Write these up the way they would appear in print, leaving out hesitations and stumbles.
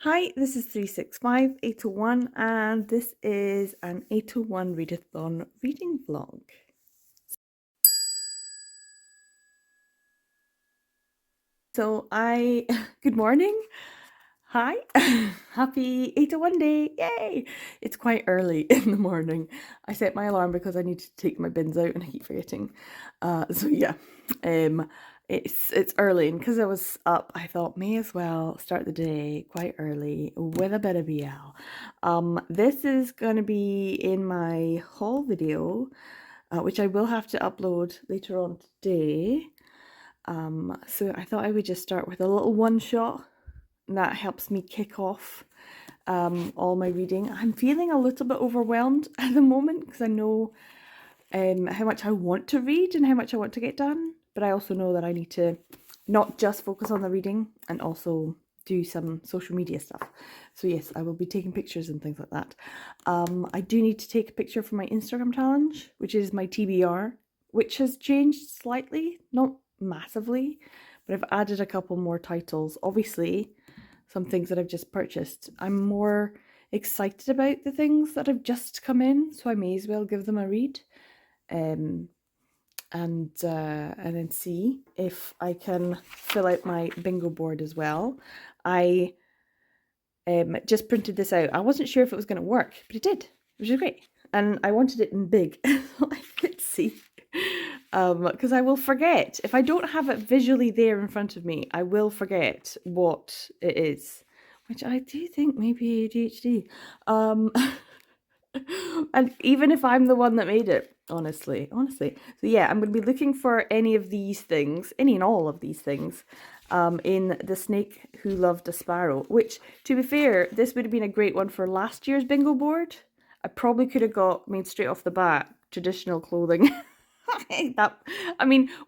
Hi, this is 365 801 and this is an 801 Readathon reading vlog. So good morning. Hi, happy 801 day. Yay! It's quite early in the morning. I set my alarm because I need to take my bins out and I keep forgetting. So yeah, it's early, and because I was up, I thought may as well start the day quite early with a bit of BL. This is going to be in my haul video, which I will have to upload later on today. So I thought I would just start with a little one shot. That helps me kick off all my reading. I'm feeling a little bit overwhelmed at the moment because I know how much I want to read and how much I want to get done, but I also know that I need to not just focus on the reading and also do some social media stuff. So yes, I will be taking pictures and things like that. I do need to take a picture for my Instagram challenge, which is my TBR, which has changed slightly, not massively, but I've added a couple more titles. Obviously, some things that I've just purchased. I'm more excited about the things that have just come in, so I may as well give them a read. And then see if I can fill out my bingo board as well. I just printed this out. I wasn't sure if it was going to work, but it did, which is great. And I wanted it in big so I could see. Because I will forget. If I don't have it visually there in front of me, I will forget what it is, which I do think maybe ADHD. And even if I'm the one that made it, honestly. So yeah, I'm going to be looking for any of these things, any and all of these things, in The Snake Who Loved a Sparrow, which, to be fair, this would have been a great one for last year's bingo board. I probably could have got made straight off the bat traditional clothing.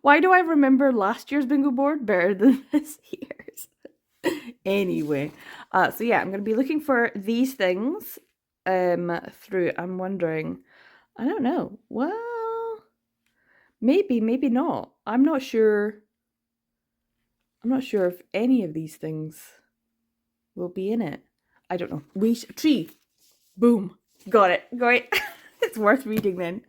Why do I remember last year's bingo board better than this year's? Anyway, so yeah, I'm going to be looking for these things through. I'm wondering, I don't know. Well, maybe not. I'm not sure if any of these things will be in it. I don't know. Tree. Boom. Got it. It's worth reading then.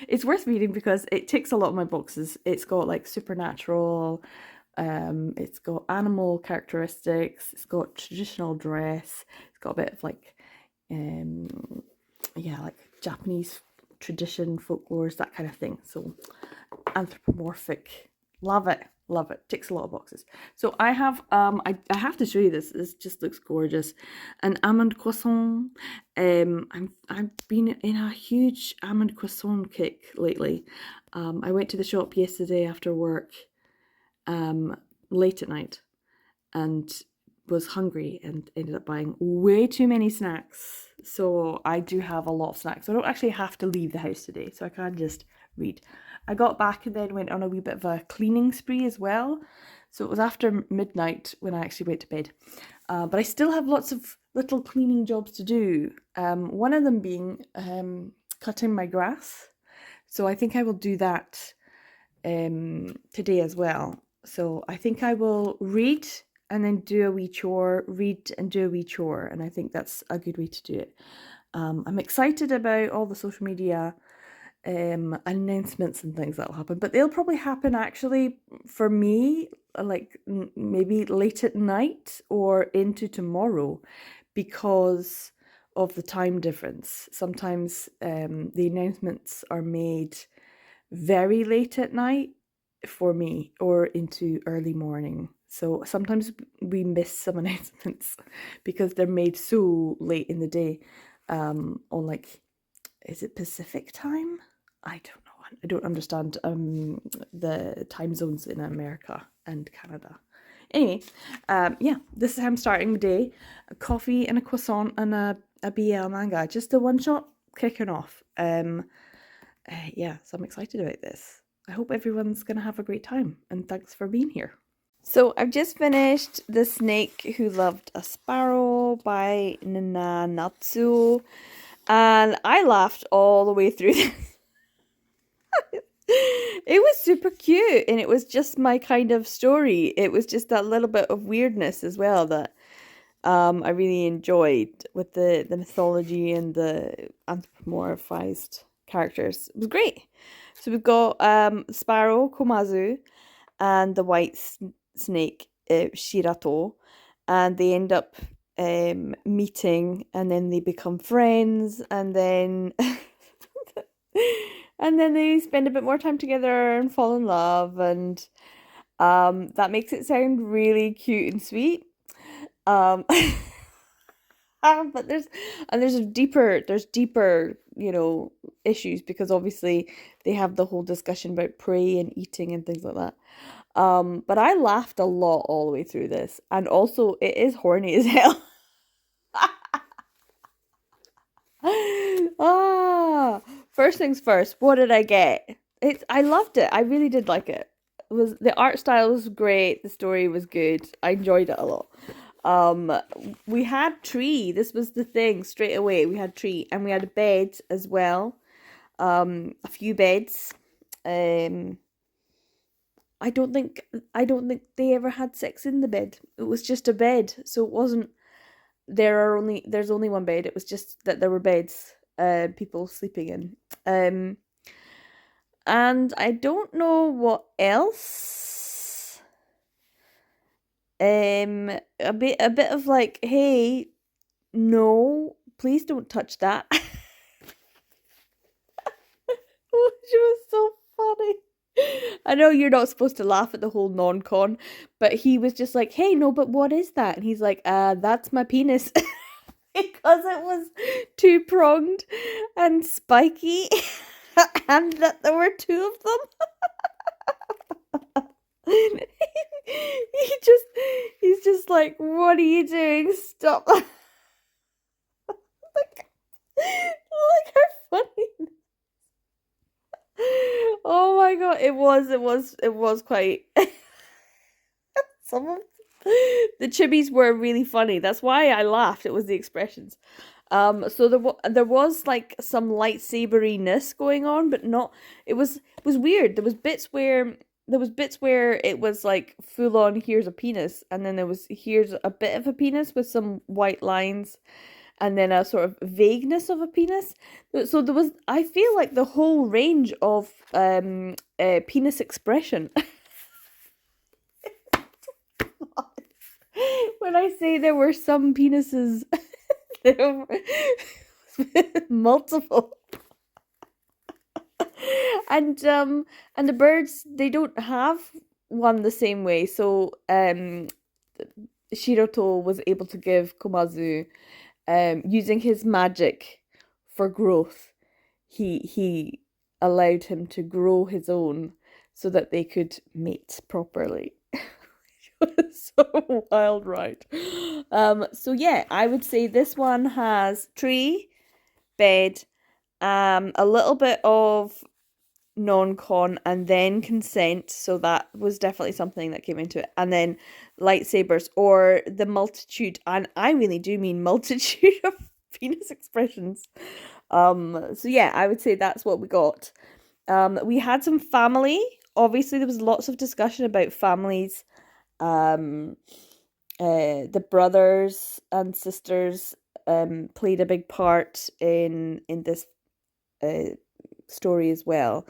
It's worth reading because it ticks a lot of my boxes. It's got like supernatural, it's got animal characteristics, it's got traditional dress, it's got a bit of like like Japanese tradition, folklores, that kind of thing. So anthropomorphic. Love it. Ticks a lot of boxes. So I have I have to show you this. This just looks gorgeous. An almond croissant. I've been in a huge almond croissant kick lately. I went to the shop yesterday after work, late at night, and was hungry and ended up buying way too many snacks. So I do have a lot of snacks. I don't actually have to leave the house today, so I can just read. I got back and then went on a wee bit of a cleaning spree as well. So it was after midnight when I actually went to bed. But I still have lots of little cleaning jobs to do. One of them being cutting my grass. So I think I will do that today as well. So I think I will read and then do a wee chore, read and do a wee chore. And I think that's a good way to do it. I'm excited about all the social media announcements and things that'll happen, but they'll probably happen actually for me like maybe late at night or into tomorrow because of the time difference. Sometimes the announcements are made very late at night for me or into early morning. So sometimes we miss some announcements because they're made so late in the day, on like, is it Pacific time? I don't know. I don't understand the time zones in America and Canada. Anyway, yeah, this is how I'm starting the day. A coffee and a croissant and a BL manga. Just a one shot kicking off. Yeah, so I'm excited about this. I hope everyone's going to have a great time, and thanks for being here. So I've just finished The Snake Who Loved a Sparrow by Nana Natsu, and I laughed all the way through this. It was super cute, and it was just my kind of story. It was just that little bit of weirdness as well that I really enjoyed with the mythology and the anthropomorphized characters. It was great. So we've got Sparrow Komazu and the white snake Shirato, and they end up meeting, and then they become friends, and then and then they spend a bit more time together and fall in love, and that makes it sound really cute and sweet. Um, but there's deeper, issues, because obviously they have the whole discussion about prey and eating and things like that. But I laughed a lot all the way through this, and also it is horny as hell. Ah, first things first, what did I get? I loved it. I really did like it. It was the art style was great, the story was good. I enjoyed it a lot. Um, we had tree. This was the thing straight away. We had tree, and we had a bed as well. A few beds. Um, I don't think they ever had sex in the bed. It was just a bed, so it wasn't. There's only one bed. It was just that there were beds, people sleeping in. Um, and I don't know what else. A bit of like, hey, no, please don't touch that. Which was so funny. I know you're not supposed to laugh at the whole non-con, but he was just like, hey, no, but what is that? And he's like, that's my penis. Because it was two-pronged and spiky, and that there were two of them. He's just like, what are you doing? Stop. Like, like how funny. Oh my god, it was quite. Some of the chibis were really funny. That's why I laughed. It was the expressions. So there was like some lightsaber-ness going on, but not. It was weird. There was bits where it was like full on. Here's a penis, and then here's a bit of a penis with some white lines, and then a sort of vagueness of a penis. So there was. I feel like the whole range of penis expression. When I say there were some penises, there were multiple. And the birds, they don't have one the same way. So Shiroto was able to give Komazu, using his magic for growth. He allowed him to grow his own so that they could mate properly. So wild, right? So yeah, I would say this one has tree, bed, a little bit of non-con, and then consent. So that was definitely something that came into it. And then lightsabers, or the multitude, and I really do mean multitude of penis expressions. So yeah, I would say that's what we got. We had some family. Obviously, there was lots of discussion about families. Um, the brothers and sisters played a big part in this story as well.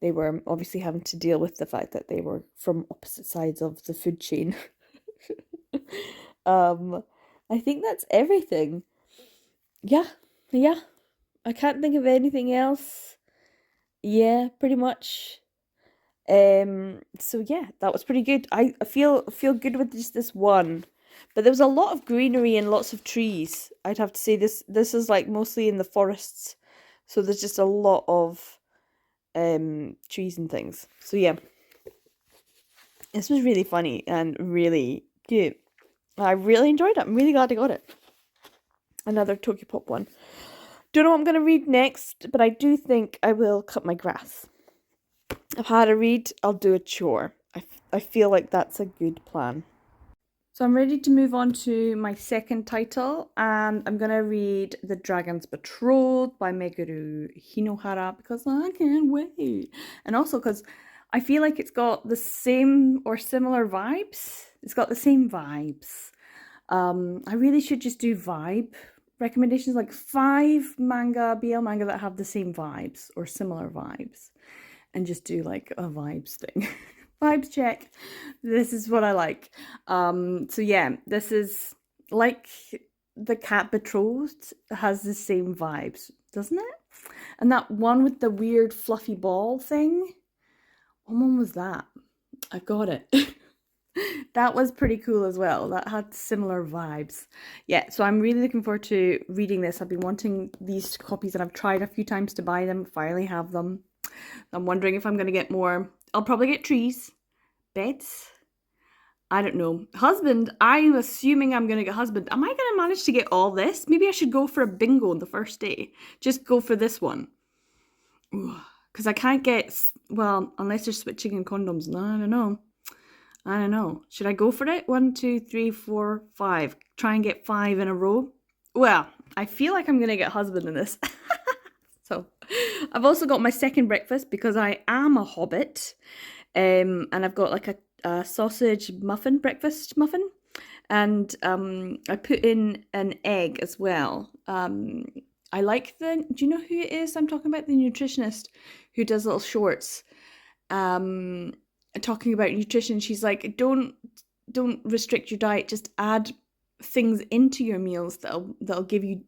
They were obviously having to deal with the fact that they were from opposite sides of the food chain. um, I think that's everything. Yeah, yeah. I can't think of anything else. Yeah, pretty much. So yeah, that was pretty good. I feel good with just this one. But there was a lot of greenery and lots of trees. I'd have to say this is like mostly in the forests. So there's just a lot of trees and things. So yeah. This was really funny and really cute. I really enjoyed it. I'm really glad I got it. Another Tokyo Pop one. Don't know what I'm going to read next, but I do think I will cut my grass. I've had a read, I'll do a chore. I feel like that's a good plan. So I'm ready to move on to my second title, and I'm going to read The Dragon's Betrothed by Meguru Hinohara, because I can't wait. And also because I feel like it's got the same or similar vibes. It's got the same vibes. I really should just do vibe recommendations, like 5 manga, BL manga that have the same vibes or similar vibes, and just do like a vibes thing. Vibes check. This is what I like. So yeah, this is like the Cat Betrothed has the same vibes, doesn't it? And that one with the weird fluffy ball thing. What one was that? I got it. That was pretty cool as well. That had similar vibes. Yeah, so I'm really looking forward to reading this. I've been wanting these copies and I've tried a few times to buy them, finally have them. I'm wondering if I'm going to get more. I'll probably get trees, beds. I don't know. Husband, I'm assuming I'm going to get husband. Am I going to manage to get all this? Maybe I should go for a bingo on the first day. Just go for this one. Because I can't get, well, unless they're switching in condoms. No, I don't know. I don't know. Should I go for it? 1, 2, 3, 4, 5. Try and get 5 in a row. Well, I feel like I'm going to get husband in this. So, I've also got my second breakfast because I am a hobbit. And I've got like a sausage muffin, breakfast muffin. And I put in an egg as well. I like do you know who it is I'm talking about? The nutritionist who does little shorts. Talking about nutrition, she's like, don't restrict your diet, just add things into your meals that'll give you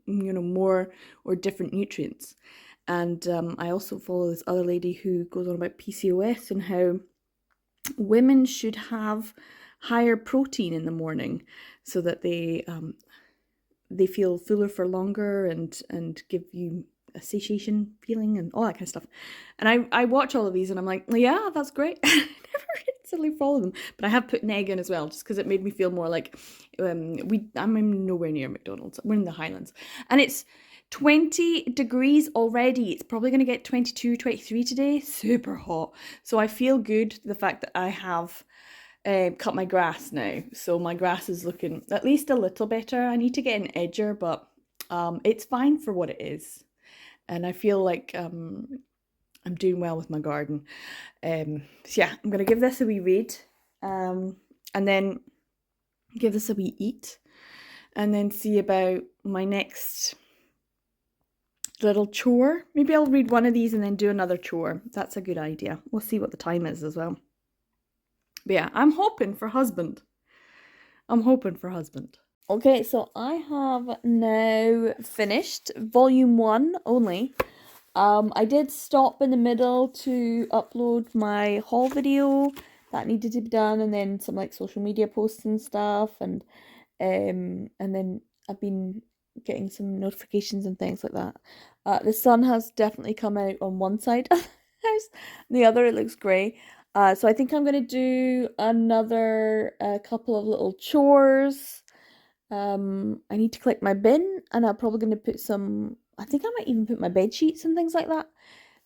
more or different nutrients. And I also follow this other lady who goes on about PCOS and how women should have higher protein in the morning so that they feel fuller for longer and give you a satiation feeling and all that kind of stuff. And I watch all of these and I'm like, yeah, that's great. I never instantly follow them, but I have put an egg in as well, just because it made me feel more like I'm nowhere near McDonald's. We're in the Highlands, and it's 20 degrees already. It's probably going to get 22, 23 today. Super hot. So I feel good the fact that I have cut my grass now. So my grass is looking at least a little better. I need to get an edger, but it's fine for what it is. And I feel like I'm doing well with my garden. So yeah, I'm going to give this a wee read, and then give this a wee eat, and then see about my next little chore. Maybe I'll read one of these and then do another chore. That's a good idea. We'll see what the time is as well. But yeah, I'm hoping for husband. Okay, so I have now finished volume 1 only. I did stop in the middle to upload my haul video that needed to be done, and then some like social media posts and stuff, and then I've been getting some notifications and things like that. The sun has definitely come out on one side of the house, and the other it looks grey. So I think I'm gonna do another couple of little chores. I need to collect my bin, and I'm probably gonna put some. I think I might even put my bed sheets and things like that.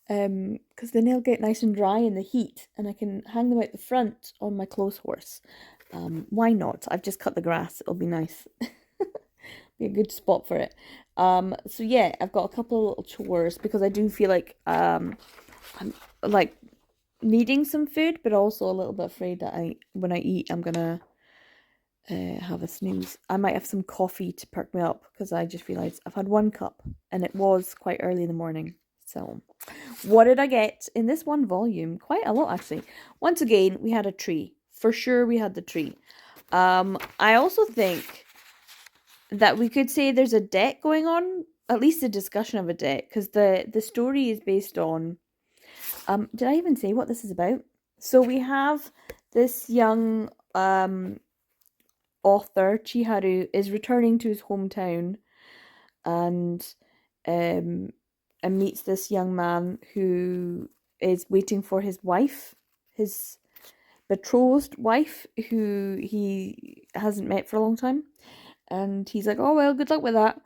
Because then they'll get nice and dry in the heat, and I can hang them out the front on my clothes horse. Why not? I've just cut the grass. It'll be nice. Be a good spot for it. So yeah, I've got a couple of little chores because I do feel like I'm like needing some food, but also a little bit afraid that when I eat, I'm gonna have a snooze. I might have some coffee to perk me up because I just realized I've had 1 cup and it was quite early in the morning. So what did I get in this one volume? Quite a lot, actually. Once again, we had a tree. For sure we had the tree. I also think that we could say there's a debt going on, at least a discussion of a debt, because the story is based on did I even say what this is about? So we have this young author, Chiharu, is returning to his hometown and meets this young man who is waiting for his wife, his betrothed wife, who he hasn't met for a long time. And he's like, oh, well, good luck with that.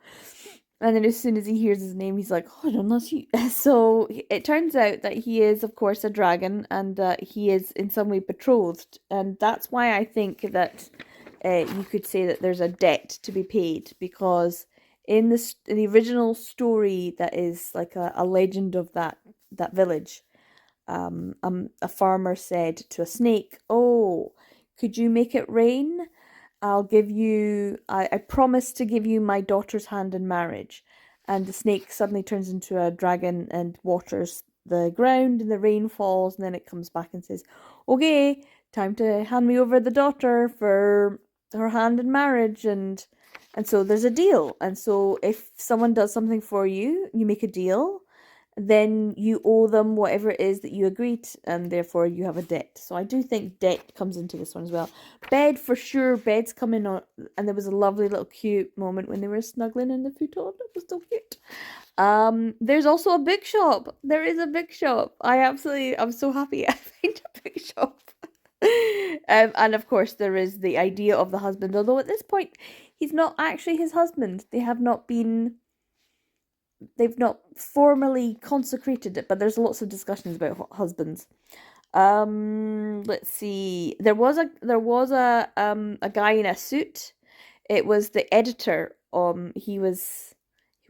And then as soon as he hears his name, he's like, oh, unless you... So it turns out that he is, of course, a dragon, and that he is in some way betrothed. And that's why I think that you could say that there's a debt to be paid, because in the original story that is like a legend of that village, a farmer said to a snake, oh, could you make it rain? I promise to give you my daughter's hand in marriage. And the snake suddenly turns into a dragon and waters the ground, and the rain falls, and then it comes back and says, okay, time to hand me over the daughter for her hand in marriage. And so there's a deal. And so if someone does something for you, you make a deal, then you owe them whatever it is that you agreed, and therefore you have a debt. So I do think debt comes into this one as well. Bed, for sure, bed's coming on, and there was a lovely little cute moment when they were snuggling in the futon. It was so cute. There's also a bookshop. There is a bookshop. I'm so happy I found a bookshop. And of course there is the idea of the husband, although at this point he's not actually his husband. They've not formally consecrated it, but there's lots of discussions about husbands. Let's see. There was a guy in a suit. It was the editor. He was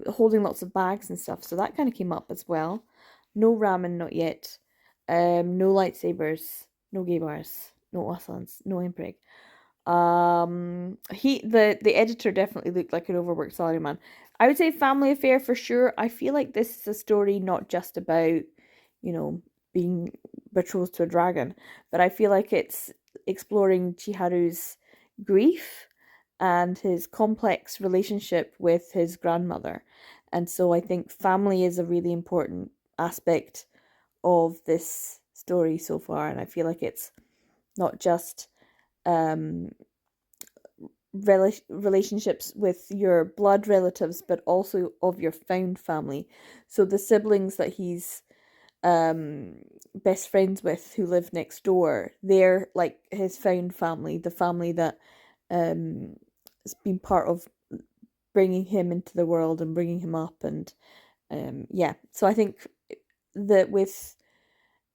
holding lots of bags and stuff, so that kind of came up as well. No ramen, not yet. No lightsabers, no gay bars, no Othans, no impreg. The editor definitely looked like an overworked salaryman. I would say family affair for sure. I feel like this is a story not just about, being betrothed to a dragon, but I feel like it's exploring Chiharu's grief and his complex relationship with his grandmother. And so I think family is a really important aspect of this story so far, and I feel like it's not just um relationships with your blood relatives, but also of your found family. So the siblings that he's best friends with who live next door, they're like his found family, the family that has been part of bringing him into the world and bringing him up. And yeah, so I think that with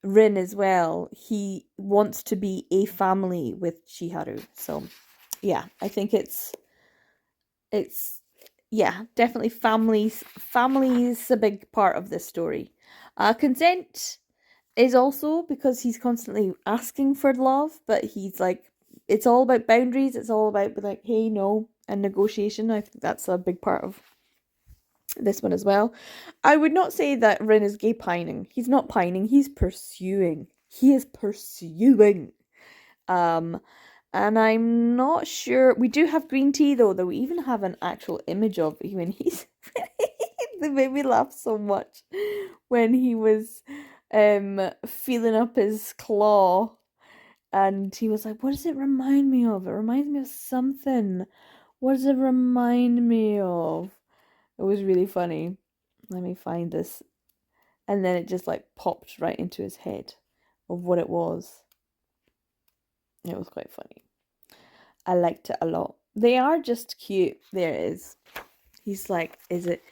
Rin as well, he wants to be a family with Chiharu. So yeah, I think it's yeah, definitely families a big part of this story. Consent is also because he's constantly asking for love, but he's like, it's all about boundaries, it's all about like, hey, no, and negotiation. I think that's a big part of this one as well. I would not say that Rin is gay pining. He's not pining, he's pursuing. He is pursuing. Um and I'm not sure. We do have green tea though we even have an actual image of when he's they made me laugh so much when he was feeling up his claw, and he was like, what does it remind me of? It reminds me of something. What does it remind me of? It was really funny. Let me find this. And then it just like popped right into his head of what it was. It was quite funny. I liked it a lot. They are just cute. There it is. He's like, is it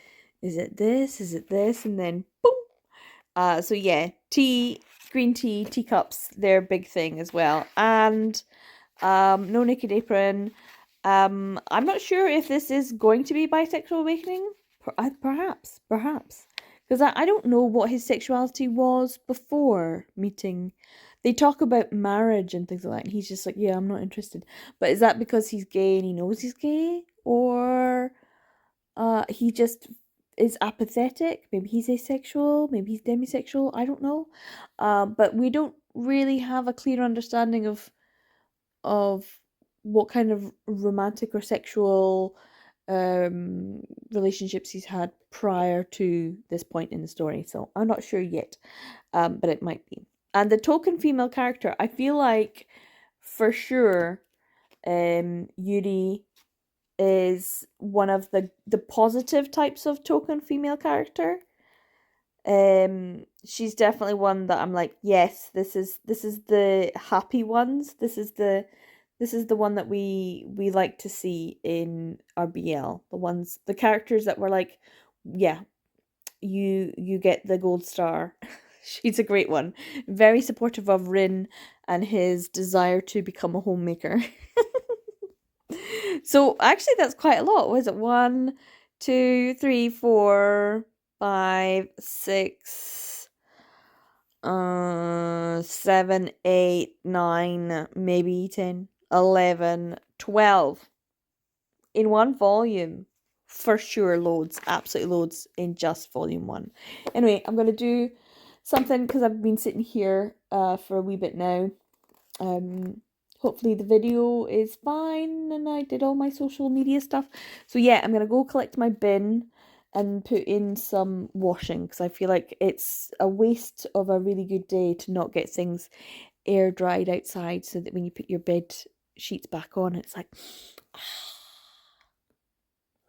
this? Is it this? And then boom. So yeah, green tea, teacups, they're a big thing as well. And no naked apron. I'm not sure if this is going to be bisexual awakening. Perhaps. Because I don't know what his sexuality was before meeting. They talk about marriage and things like that, and he's just like, yeah, I'm not interested. But is that because he's gay and he knows he's gay? Or he just is apathetic? Maybe he's asexual, maybe he's demisexual, I don't know. But we don't really have a clear understanding of what kind of romantic or sexual relationships he's had prior to this point in the story. So I'm not sure yet, but it might be. And the token female character, I feel like for sure Yuri is one of the positive types of token female character. She's definitely one that I'm like, yes, this is the happy ones. This is the one that we like to see in our BL. The characters that were like, yeah, you get the gold star. She's a great one. Very supportive of Rin and his desire to become a homemaker. So actually that's quite a lot. Was it 1, 2, 3, 4, 5, 6, 7, 8, 9, maybe 10, 11, 12 in one volume. For sure, loads, absolutely loads in just volume 1. Anyway, I'm going to do something because I've been sitting here for a wee bit now. Hopefully the video is fine and I did all my social media stuff. So yeah, I'm going to go collect my bin and put in some washing because I feel like it's a waste of a really good day to not get things air dried outside so that when you put your bed sheets back on, it's like,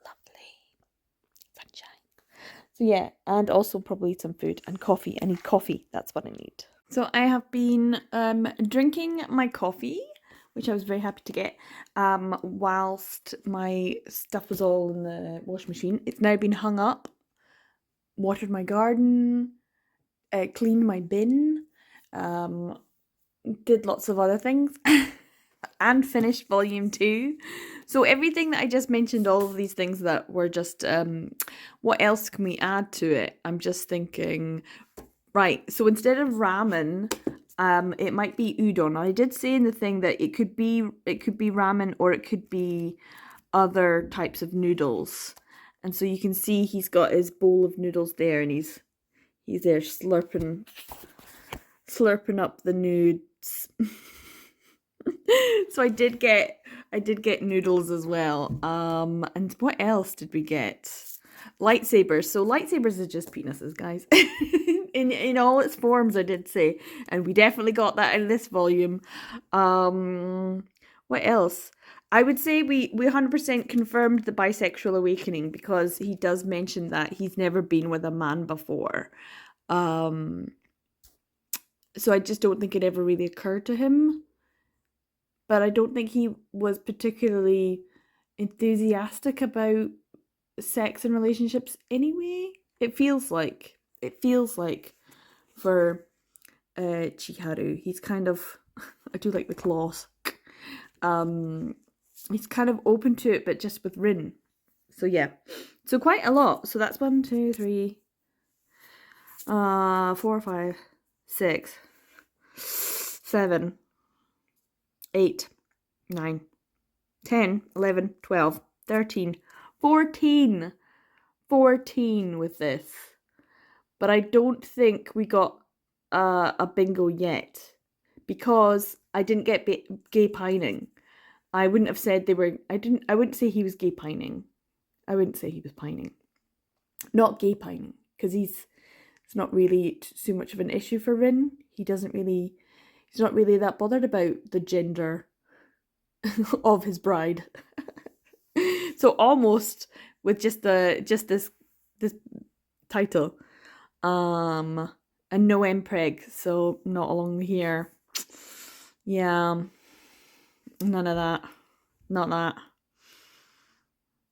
lovely sunshine. So yeah, and also probably some food and coffee. I need coffee. That's what I need. So I have been drinking my coffee, which I was very happy to get, whilst my stuff was all in the washing machine. It's now been hung up, watered my garden, cleaned my bin, did lots of other things, and finished volume 2. So everything that I just mentioned, all of these things that were just, what else can we add to it? I'm just thinking, right, so instead of ramen, it might be udon. I did say in the thing that it could be ramen or it could be other types of noodles. And so you can see he's got his bowl of noodles there and he's there slurping up the nudes. So I did get noodles as well. And what else did we get? Lightsabers. So lightsabers are just penises, guys. in all its forms, I did say. And we definitely got that in this volume. What else? I would say we 100% confirmed the bisexual awakening because he does mention that he's never been with a man before. So I just don't think it ever really occurred to him. But I don't think he was particularly enthusiastic about sex and relationships anyway. It feels like for Chiharu, he's kind of, I do like the claws. He's kind of open to it, but just with Rin. So yeah, so quite a lot. So that's 1, 2, 3, 4, 5, 6, 7, 8, 9, 10, 11, 12, 13, 14. 14 with this. But I don't think we got a bingo yet because I didn't get gay pining. I wouldn't have said they were. I wouldn't say he was gay pining. I wouldn't say he was pining. Not gay pining because it's not really so much of an issue for Rin. He's not really that bothered about the gender of his bride. So almost with just this title, and no mpreg, so not along here. Yeah, none of that. Not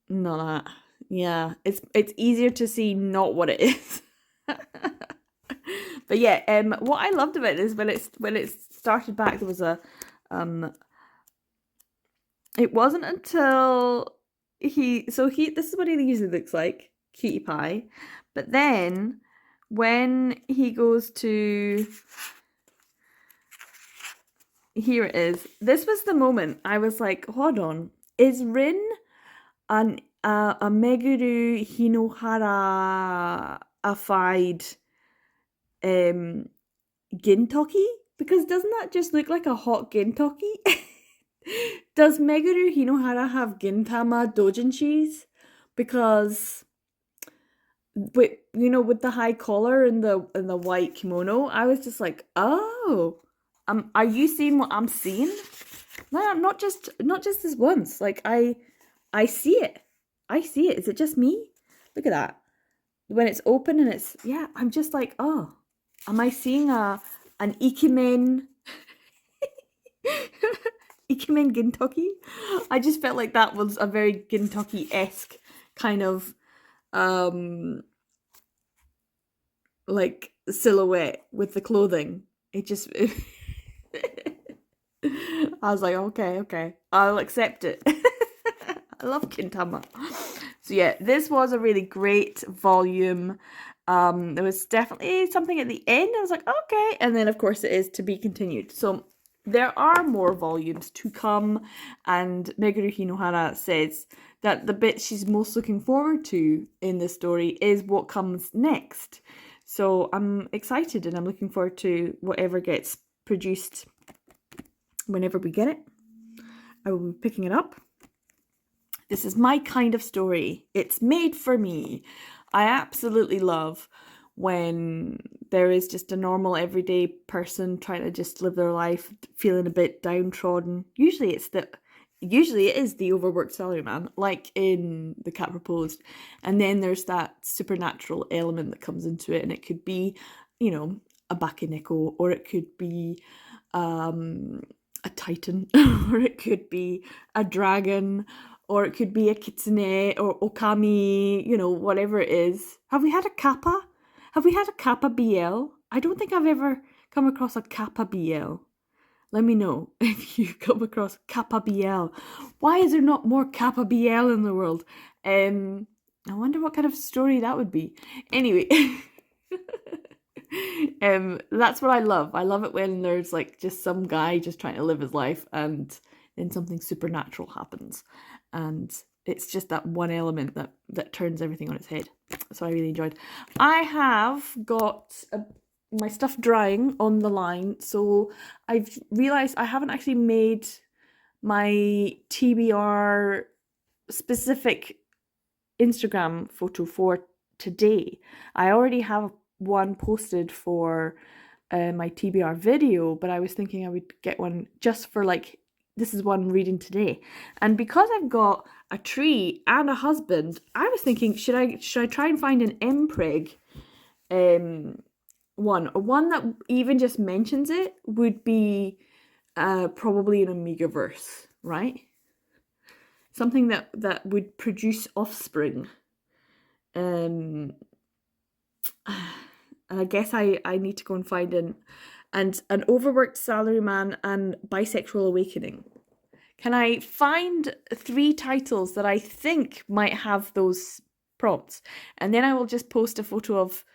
that. Yeah, it's easier to see not what it is. But yeah, what I loved about it is when it started back, there was a it wasn't until this is what he usually looks like, cutie pie. But then when he goes to, here it is. This was the moment I was like, hold on, is Rin a Meguru Hinohara afied gintoki? Because doesn't that just look like a hot gintoki? Does Meguru Hinohara have Gintama doujinshis? Because with the high collar and the white kimono, I was just like, oh, are you seeing what I'm seeing? No, not just this once. Like I see it. Is it just me? Look at that. When it's open and it's, yeah, I'm just like, oh, am I seeing an Ikemen Ikemen Gintoki? I just felt like that was a very Gintoki-esque kind of like silhouette with the clothing. It just I was like, okay, I'll accept it. I love Gintama. So yeah, this was a really great volume. There was definitely something at the end. I was like, okay, and then of course it is to be continued. So there are more volumes to come, and Meguru Hinohara says that the bit she's most looking forward to in the story is what comes next. So I'm excited, and I'm looking forward to whatever gets produced whenever we get it. I will be picking it up. This is my kind of story. It's made for me. I absolutely love when there is just a normal everyday person trying to just live their life, feeling a bit downtrodden. Usually it is the overworked salaryman, like in The Cat Proposed. And then there's that supernatural element that comes into it, and it could be, a bakineko, or it could be a titan, or it could be a dragon, or it could be a kitsune or okami, whatever it is. Have we had a kappa? Have we had a kappa BL? I don't think I've ever come across a kappa BL. Let me know if you come across kappa BL. Why is there not more kappa BL in the world? I wonder what kind of story that would be. Anyway, that's what I love. I love it when there's like just some guy just trying to live his life, and then something supernatural happens, and it's just that one element that turns everything on its head. So I really enjoyed. I have got my stuff drying on the line, so I've realized I haven't actually made my TBR specific Instagram photo for today. I already have one posted for my TBR video, but I was thinking I would get one just for this is one reading today. And because I've got a tree and a husband, I was thinking, should I try and find an MPreg one that even just mentions it would be probably an Omegaverse, right? Something that would produce offspring. And I guess I need to go and find an overworked salaryman and bisexual awakening. Can I find 3 titles that I think might have those prompts? And then I will just post a photo of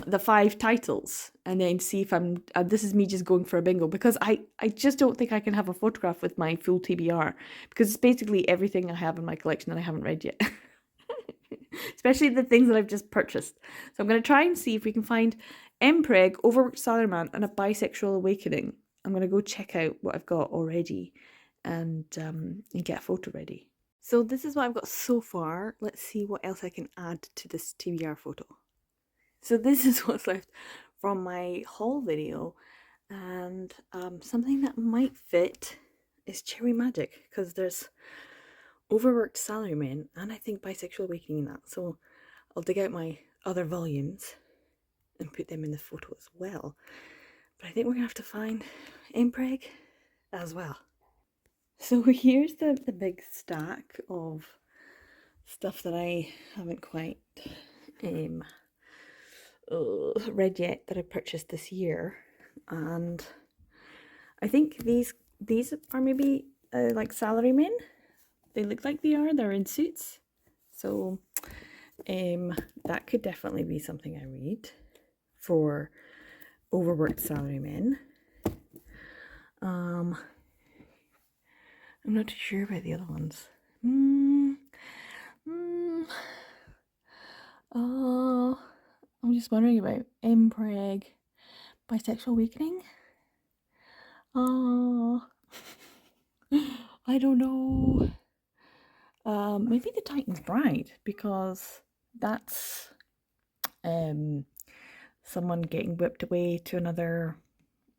the 5 titles, and then see if I'm this is me just going for a bingo, because I just don't think I can have a photograph with my full TBR, because it's basically everything I have in my collection that I haven't read yet. Especially the things that I've just purchased. So I'm going to try and see if we can find MPreg, Overworked Salaryman, and a Bisexual Awakening. I'm going to go check out what I've got already and get a photo ready. So this is what I've got so far. Let's see what else I can add to this TBR photo. So this is what's left from my haul video, and something that might fit is Cherry Magic, because there's Overworked Salarymen and I think Bisexual Awakening in that. So I'll dig out my other volumes and put them in the photo as well. But I think we're going to have to find MPreg as well. So here's the big stack of stuff that I haven't quite read yet, that I purchased this year. And I think these are maybe like salarymen. They look like they're in suits. So that could definitely be something I read for overworked salarymen. I'm not too sure about the other ones. I'm just wondering about MPreg, Bisexual Awakening. I don't know. Maybe the Titan's Bride, because that's someone getting whipped away to another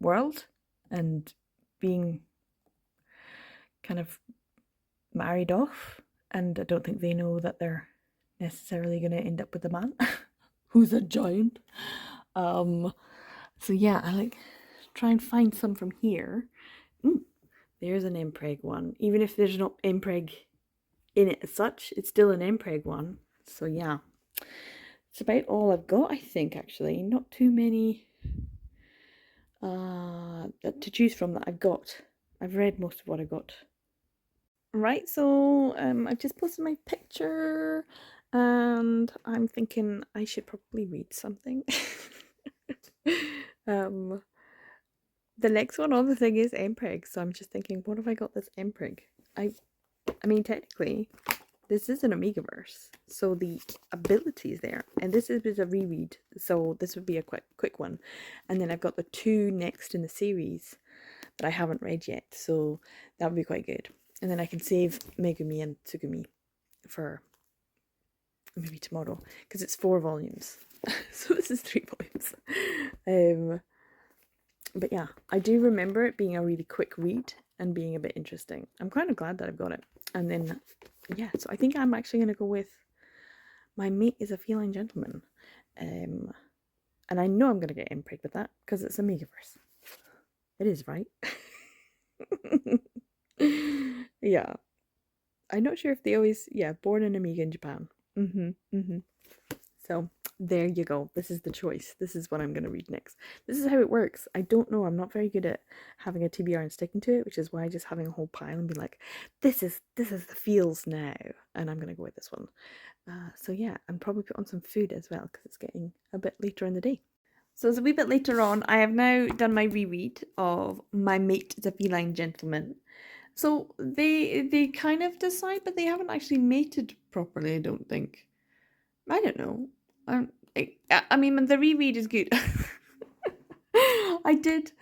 world and being kind of married off, and I don't think they know that they're necessarily going to end up with a man who's a giant. So yeah, I try and find some from here. There's an MPreg one. Even if there's no MPreg in it as such, it's still an MPreg one. So yeah, it's about all I've got, I think, actually. Not too many to choose from that I've got. I've read most of what I got. Right, so I've just posted my picture, and I'm thinking I should probably read something. the next one on the thing is Empreg, so I'm just thinking, what have I got this Empreg? I mean, technically, this is an Omegaverse, so the ability is there, and this is a reread, so this would be a quick one. And then I've got the 2 next in the series that I haven't read yet, so that would be quite good. And then I can save Megumi and Tsugumi for maybe tomorrow, because it's 4 volumes. So this is 3 volumes. But yeah, I do remember it being a really quick read and being a bit interesting. I'm kind of glad that I've got it. And then, yeah, so I think I'm actually going to go with My Mate is a Feline Gentleman. And I know I'm going to get Impreg with that, because it's a Megaverse. It is, right? Yeah. I'm not sure if they always, yeah, born in Amiga in Japan. So there you go. This is the choice. This is what I'm going to read next. This is how it works. I don't know. I'm not very good at having a TBR and sticking to it, which is why just having a whole pile and be like, this is the feels now, and I'm going to go with this one. So yeah, and probably put on some food as well, because it's getting a bit later in the day. So it's a wee bit later on. I have now done my reread of My Mate is a Feline Gentleman. So they kind of decide, but they haven't actually mated properly, I don't think. I don't know. I mean, the reread is good. I did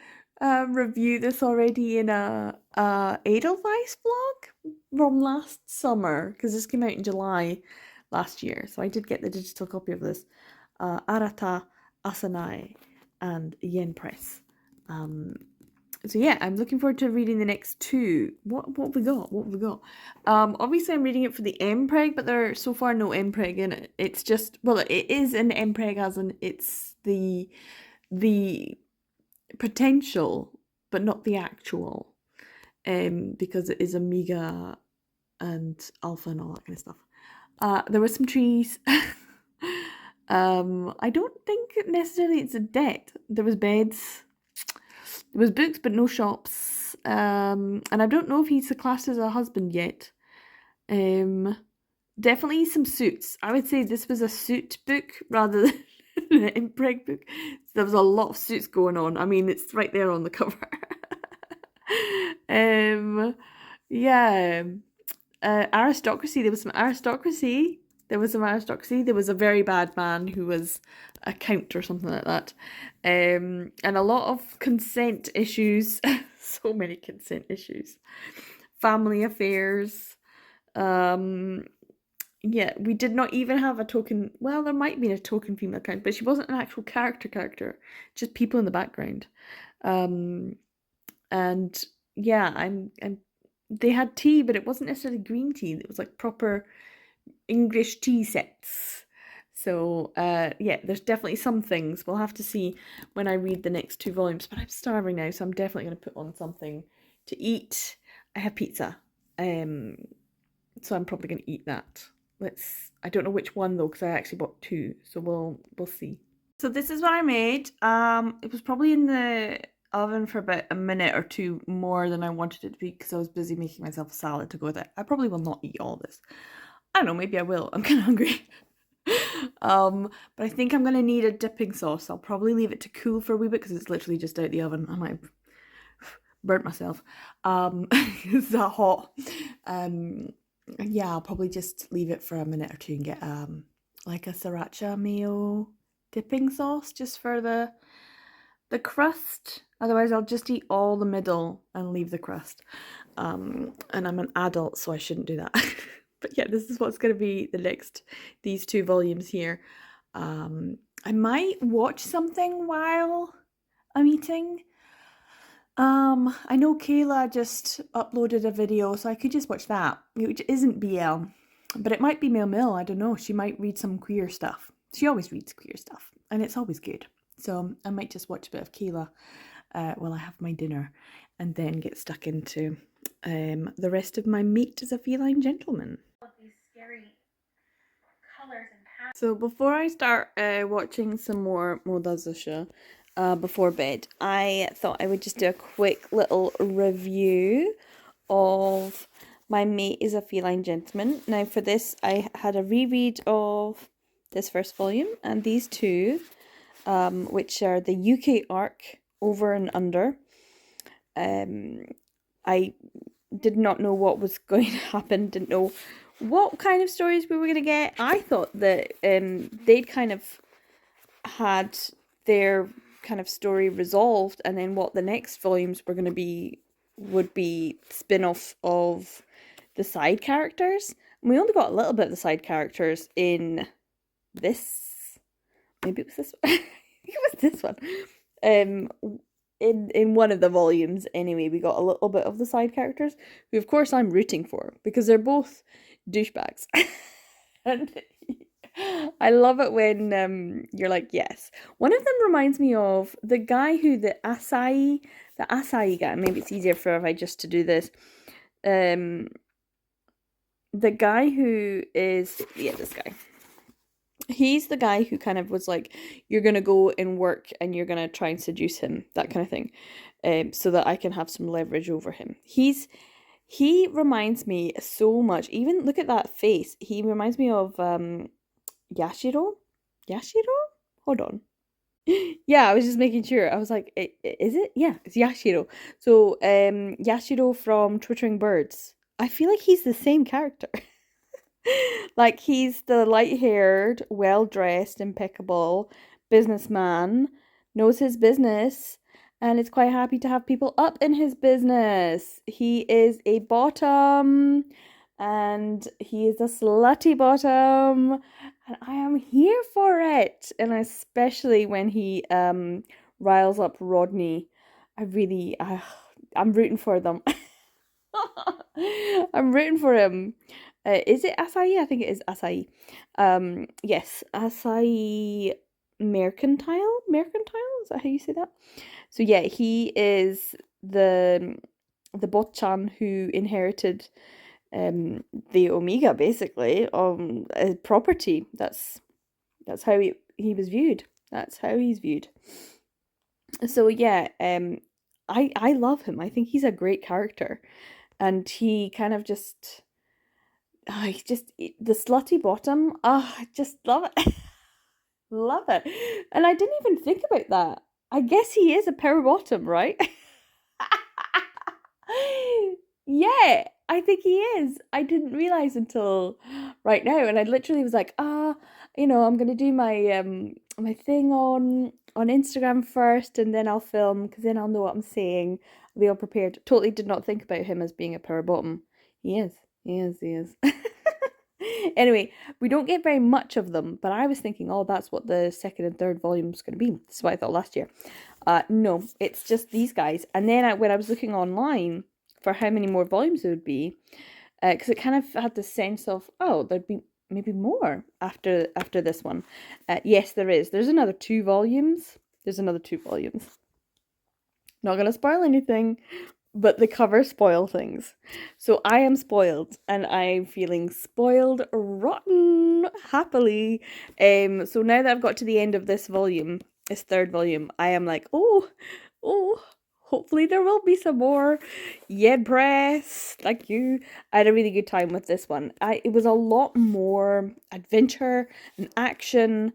review this already in a Edelweiss vlog from last summer, because this came out in July last year. So I did get the digital copy of this. Arata, Asanai, and Yen Press. So yeah, I'm looking forward to reading the next 2. What have we got? What have we got? Obviously I'm reading it for the Mpreg, but there's so far no Mpreg in it. It's just, well, it is an Mpreg as in it's the potential, but not the actual. Because it is Amiga and Alpha and all that kind of stuff. There were some trees. I don't think necessarily it's a debt. There was beds. There was books, but no shops. And I don't know if he's classed as a husband yet. Definitely some suits. I would say this was a suit book rather than an Impreg book. There was a lot of suits going on. I mean, it's right there on the cover. Yeah. Aristocracy. There was some aristocracy. There was a very bad man who was a count or something like that. And a lot of consent issues. So many consent issues. Family affairs. Yeah, we did not even have a token. Well, there might be a token female character, but she wasn't an actual character. Just people in the background. And yeah, I'm they had tea, but it wasn't necessarily green tea. It was like proper English tea sets. So yeah, there's definitely some things. We'll have to see when I read the next 2 volumes. But I'm starving now, so I'm definitely going to put on something to eat. I have pizza, so I'm probably going to eat that. I don't know which one though, because I actually bought 2, so we'll see. So this is what I made. It was probably in the oven for about a minute or 2 more than I wanted it to be, because I was busy making myself a salad to go with it. I probably will not eat all this. I don't know, maybe I will. I'm kind of hungry. But I think I'm gonna need a dipping sauce. I'll probably leave it to cool for a wee bit, because it's literally just out the oven. I might have burnt myself. It's that hot. Yeah, I'll probably just leave it for a minute or 2 and get like a sriracha mayo dipping sauce just for the crust. Otherwise I'll just eat all the middle and leave the crust. And I'm an adult, so I shouldn't do that. But yeah, this is what's going to be these 2 volumes here. I might watch something while I'm eating. I know Kayla just uploaded a video, so I could just watch that, which isn't BL, but it might be Mil Mil. I don't know. She might read some queer stuff. She always reads queer stuff, and it's always good. So I might just watch a bit of Kayla while I have my dinner, and then get stuck into the rest of My Mate is a Feline Gentleman. These scary colors and patterns. So before I start watching some more Modazusha before bed, I thought I would just do a quick little review of My Mate is a Feline Gentleman. Now for this, I had a reread of this first volume and these 2, which are the UK arc, Over and Under. I did not know what was going to happen, didn't know what kind of stories we were going to get. I thought that they'd kind of had their kind of story resolved, and then what the next volumes were going to be would be spin-off of the side characters. And we only got a little bit of the side characters in this. Maybe it was this one. I think it was this one. In one of the volumes anyway, we got a little bit of the side characters, who of course I'm rooting for because they're both douchebags. And I love it when you're like, yes. One of them reminds me of the guy who the acai guy. Maybe it's easier for if I just to do this. Um, the guy who is this guy. He's the guy who kind of was like, you're gonna go and work and you're gonna try and seduce him, that kind of thing, so that I can have some leverage over him. He reminds me so much. Even look at that face. He reminds me of Yashiro. Yashiro? Hold on. Yeah, I was just making sure. I was like, is it? Yeah, it's Yashiro. So, Yashiro from Twittering Birds. I feel like he's the same character. Like he's the light-haired, well-dressed, impeccable businessman, knows his business, and is quite happy to have people up in his business. He is a bottom, and he is a slutty bottom, and I am here for it. And especially when he riles up Rodney. I'm rooting for them. I'm rooting for him. Is it acai? I think it is acai. Yes, acai mercantile. Mercantile, is that how you say that? So yeah, he is the botchan who inherited the Omega, basically, property. That's how he was viewed. That's how he's viewed. So yeah, I love him. I think he's a great character, and he kind of just he's just the slutty bottom. I just love it. Love it. And I didn't even think about that. I guess he is a power bottom, right? Yeah, I think he is. I didn't realize until right now, and I literally was like, I'm gonna do my thing on Instagram first, and then I'll film because then I'll know what I'm saying. I'll be all prepared. Totally did not think about him as being a power bottom. He is. He is. He is. Anyway, we don't get very much of them, but I was thinking, oh, that's what the second and third volume is going to be. That's what I thought last year. No, it's just these guys. And then when I was looking online for how many more volumes it would be, because it kind of had the sense of, oh, there'd be maybe more after this one. Yes, there is. There's another 2 volumes. There's another 2 volumes. Not going to spoil anything, but the covers spoil things. So I am spoiled, and I'm feeling spoiled rotten happily. So now that I've got to the end of this volume, this third volume, I am like, oh, hopefully there will be some more. Yeah, press. Thank you. I had a really good time with this one. It was a lot more adventure and action,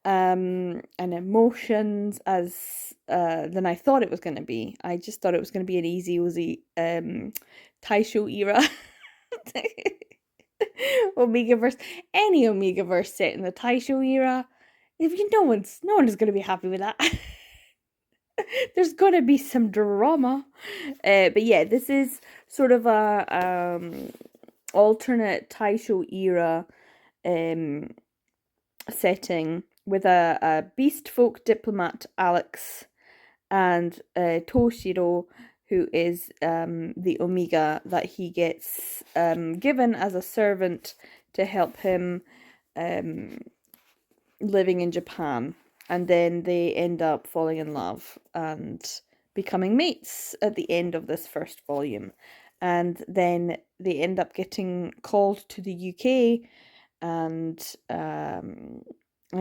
and emotions as than I thought it was going to be. I just thought it was going to be an easy Taisho era Omegaverse. Any Omegaverse set in the Taisho era. No one is going to be happy with that. There's got to be some drama. But yeah, this is sort of a alternate Taisho era setting with a beast folk diplomat, Alex, and Toshiro, who is the Omega that he gets given as a servant to help him living in Japan. And then they end up falling in love and becoming mates at the end of this first volume. And then they end up getting called to the UK, and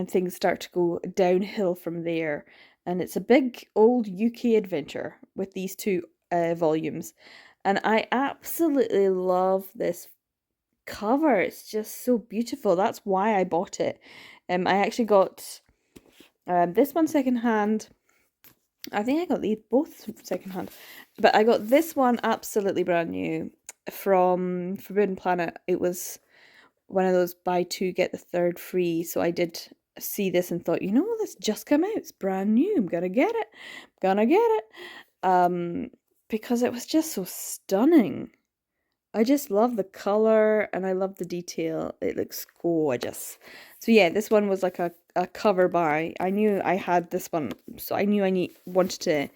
things start to go downhill from there. And it's a big old UK adventure with these 2 volumes. And I absolutely love this cover. It's just so beautiful. That's why I bought it. I actually got this one secondhand, I think I got these both secondhand, but I got this one absolutely brand new from Forbidden Planet. It was one of those buy two get the third free. So I did see this and thought, this just come out. It's brand new. I'm gonna get it. Gonna get it. Because it was just so stunning. I just love the color and I love the detail. It looks gorgeous. So yeah, this one was like a cover buy. I knew I had this one, so I knew wanted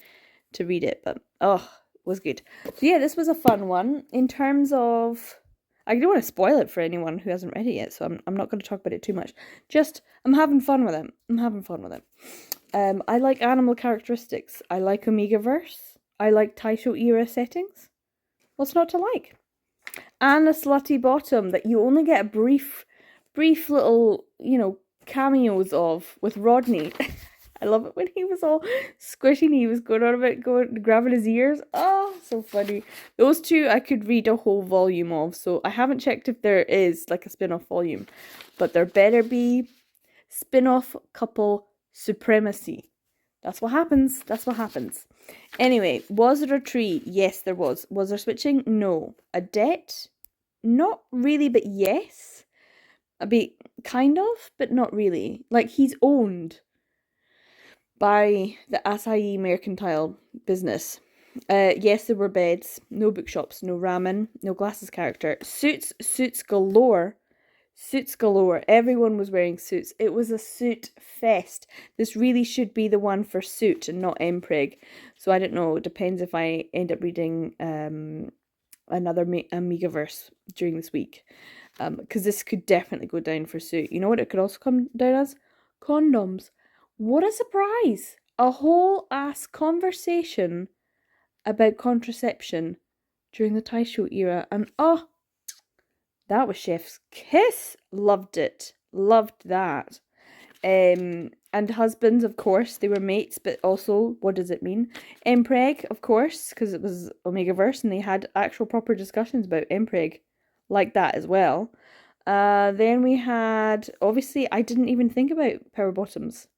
to read it, but it was good. So yeah, this was a fun one. In terms of, I don't want to spoil it for anyone who hasn't read it yet, so I'm not going to talk about it too much. Just I'm having fun with it. I'm having fun with it. I like animal characteristics. I like Omegaverse. I like Taisho era settings. What's not to like? And a slutty bottom that you only get a brief little, cameos of with Rodney. I love it when he was all squishy and he was going on about grabbing his ears. Oh, so funny. Those two I could read a whole volume of, so I haven't checked if there is like a spin-off volume, but there better be spin-off couple supremacy. That's what happens. That's what happens. Anyway, was there a tree? Yes, there was. Was there switching? No. A debt? Not really, but yes. A bit kind of, but not really. Like he's owned by the Asahi Mercantile business. Yes, there were beds, no bookshops, no ramen, no glasses character. Suits galore. Suits galore. Everyone was wearing suits. It was a suit fest. This really should be the one for suit and not Mpreg. So I don't know. It depends if I end up reading another Amigaverse during this week. Because this could definitely go down for suit. You know what it could also come down as? Condoms. What a surprise! A whole ass conversation about contraception during the Taisho era. And that was chef's kiss. Loved it. Loved that. And husbands, of course, they were mates, but also, what does it mean? Mpreg, of course, because it was Omegaverse and they had actual proper discussions about Mpreg like that as well. Then we had, obviously, I didn't even think about power bottoms.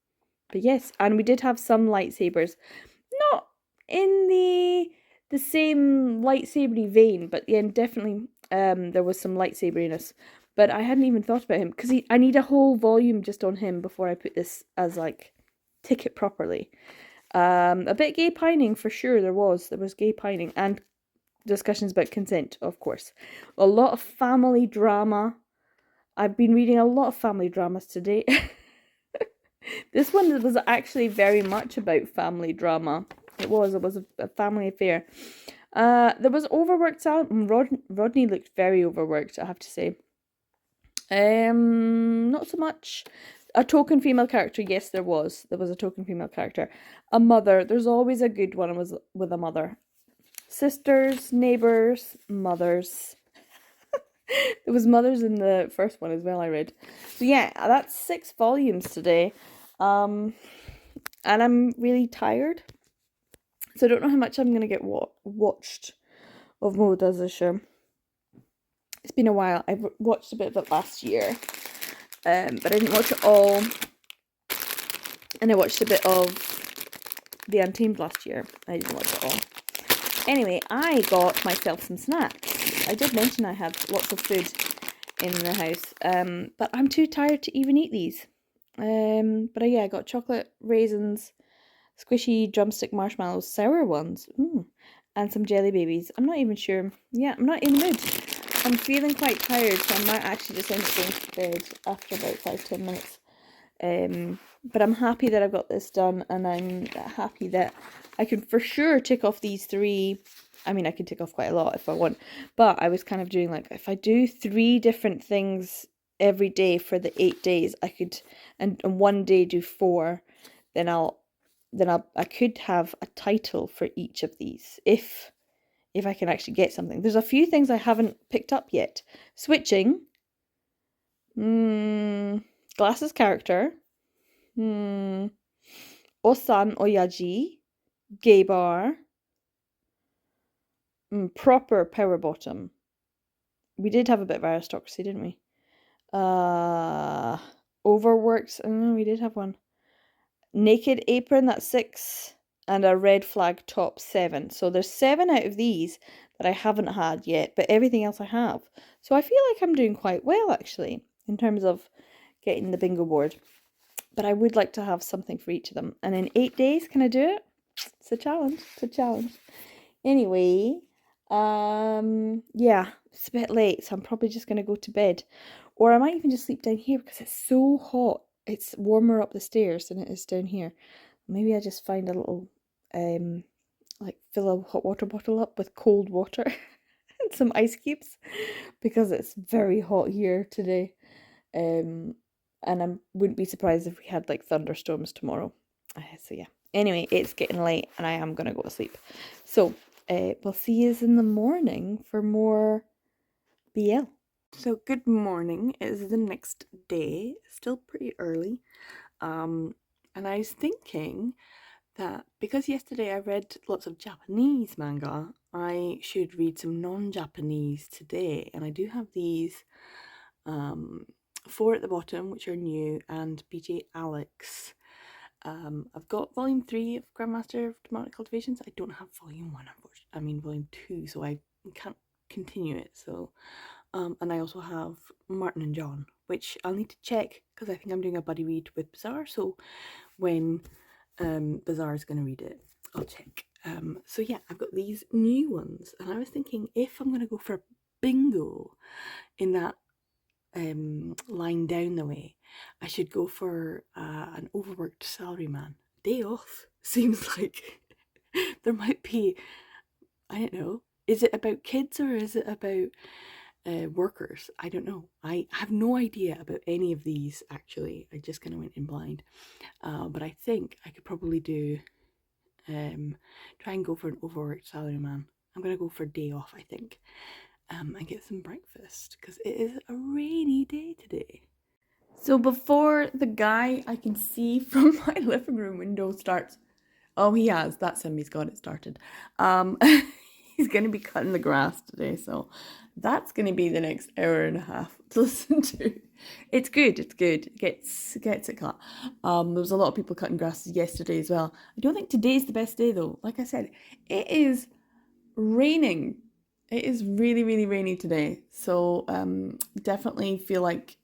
But yes, and we did have some lightsabers. Not in the same lightsabery vein, but yeah, definitely there was some lightsaberiness. But I hadn't even thought about him because I need a whole volume just on him before I put this as like tick it properly. A bit gay pining for sure. There was gay pining and discussions about consent, of course. A lot of family drama. I've been reading a lot of family dramas today. This one was actually very much about family drama. It was a family affair. There was overworked talent. Rodney looked very overworked, I have to say. Not so much. A token female character, yes, there was. There was a token female character. A mother. There's always a good one with a mother. Sisters, neighbors, mothers. There was mothers in the first one as well, I read. So yeah, that's 6 volumes today. And I'm really tired. So I don't know how much I'm going to get watched of Mo Does This Show. It's been a while. I watched a bit of it last year. But I didn't watch it all. And I watched a bit of The Untamed last year. I didn't watch it all. Anyway, I got myself some snacks. I did mention I had lots of food in the house. But I'm too tired to even eat these. But yeah, I got chocolate, raisins, squishy drumstick marshmallows, sour ones, and some jelly babies. I'm not even sure. Yeah, I'm not in the mood. I'm feeling quite tired, so I might actually just end up going to bed after about 5-10 minutes. But I'm happy that I've got this done, and I'm happy that I can for sure tick off these 3. I mean, I can tick off quite a lot if I want, but I was kind of doing like, if I do 3 different things every day for the 8 days, I could, and one day do 4, then I could have a title for each of these if I can actually get something. There's a few things I haven't picked up yet. Switching. Glasses character. Osan Oyaji. Gay bar. Proper power bottom. We did have a bit of aristocracy, didn't we? Overworks. We did have one. Naked apron, that's 6. and a red flag top 7. So there's 7 out of these that I haven't had yet, but everything else I have. So I feel like I'm doing quite well actually in terms of getting the bingo board. But I would like to have something for each of them. And in 8 days, can I do it? It's a challenge. It's a challenge. Anyway, yeah, it's a bit late, so I'm probably just gonna go to bed. Or I might even just sleep down here because it's so hot. It's warmer up the stairs than it is down here. Maybe I just find a little, like fill a hot water bottle up with cold water and some ice cubes because it's very hot here today. And I wouldn't be surprised if we had like thunderstorms tomorrow. So yeah. Anyway, it's getting late and I am gonna go to sleep. So we'll see you in the morning for more BL. So good morning. It is the next day. Still pretty early. And I was thinking that because yesterday I read lots of Japanese manga, I should read some non-Japanese today. And I do have these 4 at the bottom, which are new, and BJ Alex. I've got volume 3 of Grandmaster of Demonic Cultivations. I don't have volume 1, unfortunately. I mean volume 2, so I can't continue it. So, and I also have Martin and John, which I'll need to check because I think I'm doing a buddy read with Bazaar. So when Bazaar is going to read it, I'll check. So yeah, I've got these new ones, and I was thinking if I'm going to go for bingo in that line down the way, I should go for an overworked salaryman. Day off seems like there might be, I don't know, is it about kids or is it about workers? I don't know. I have no idea about any of these actually. I just kind of went in blind. But I think I could probably do, try and go for an overworked salaryman. I'm going to go for day off, I think. And get some breakfast because it is a rainy day today. So before the guy I can see from my living room window starts, oh, he has, that's him, he's got it started. He's going to be cutting the grass today, so that's going to be the next hour and a half to listen to. It's good, it gets it cut. There was a lot of people cutting grass yesterday as well. I don't think today's the best day though. Like I said, it is raining. It is really, really rainy today. So definitely feel like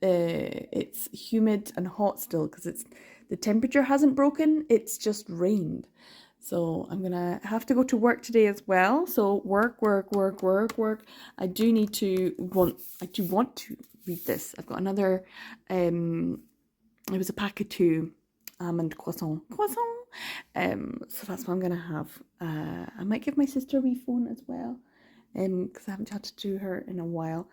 it's humid and hot still because the temperature hasn't broken. It's just rained. So I'm gonna have to go to work today as well. So work. I do want to read this. I've got another. It was a pack of 2 almond croissant. So that's what I'm gonna have. I might give my sister a wee phone as well, because I haven't chatted to her in a while.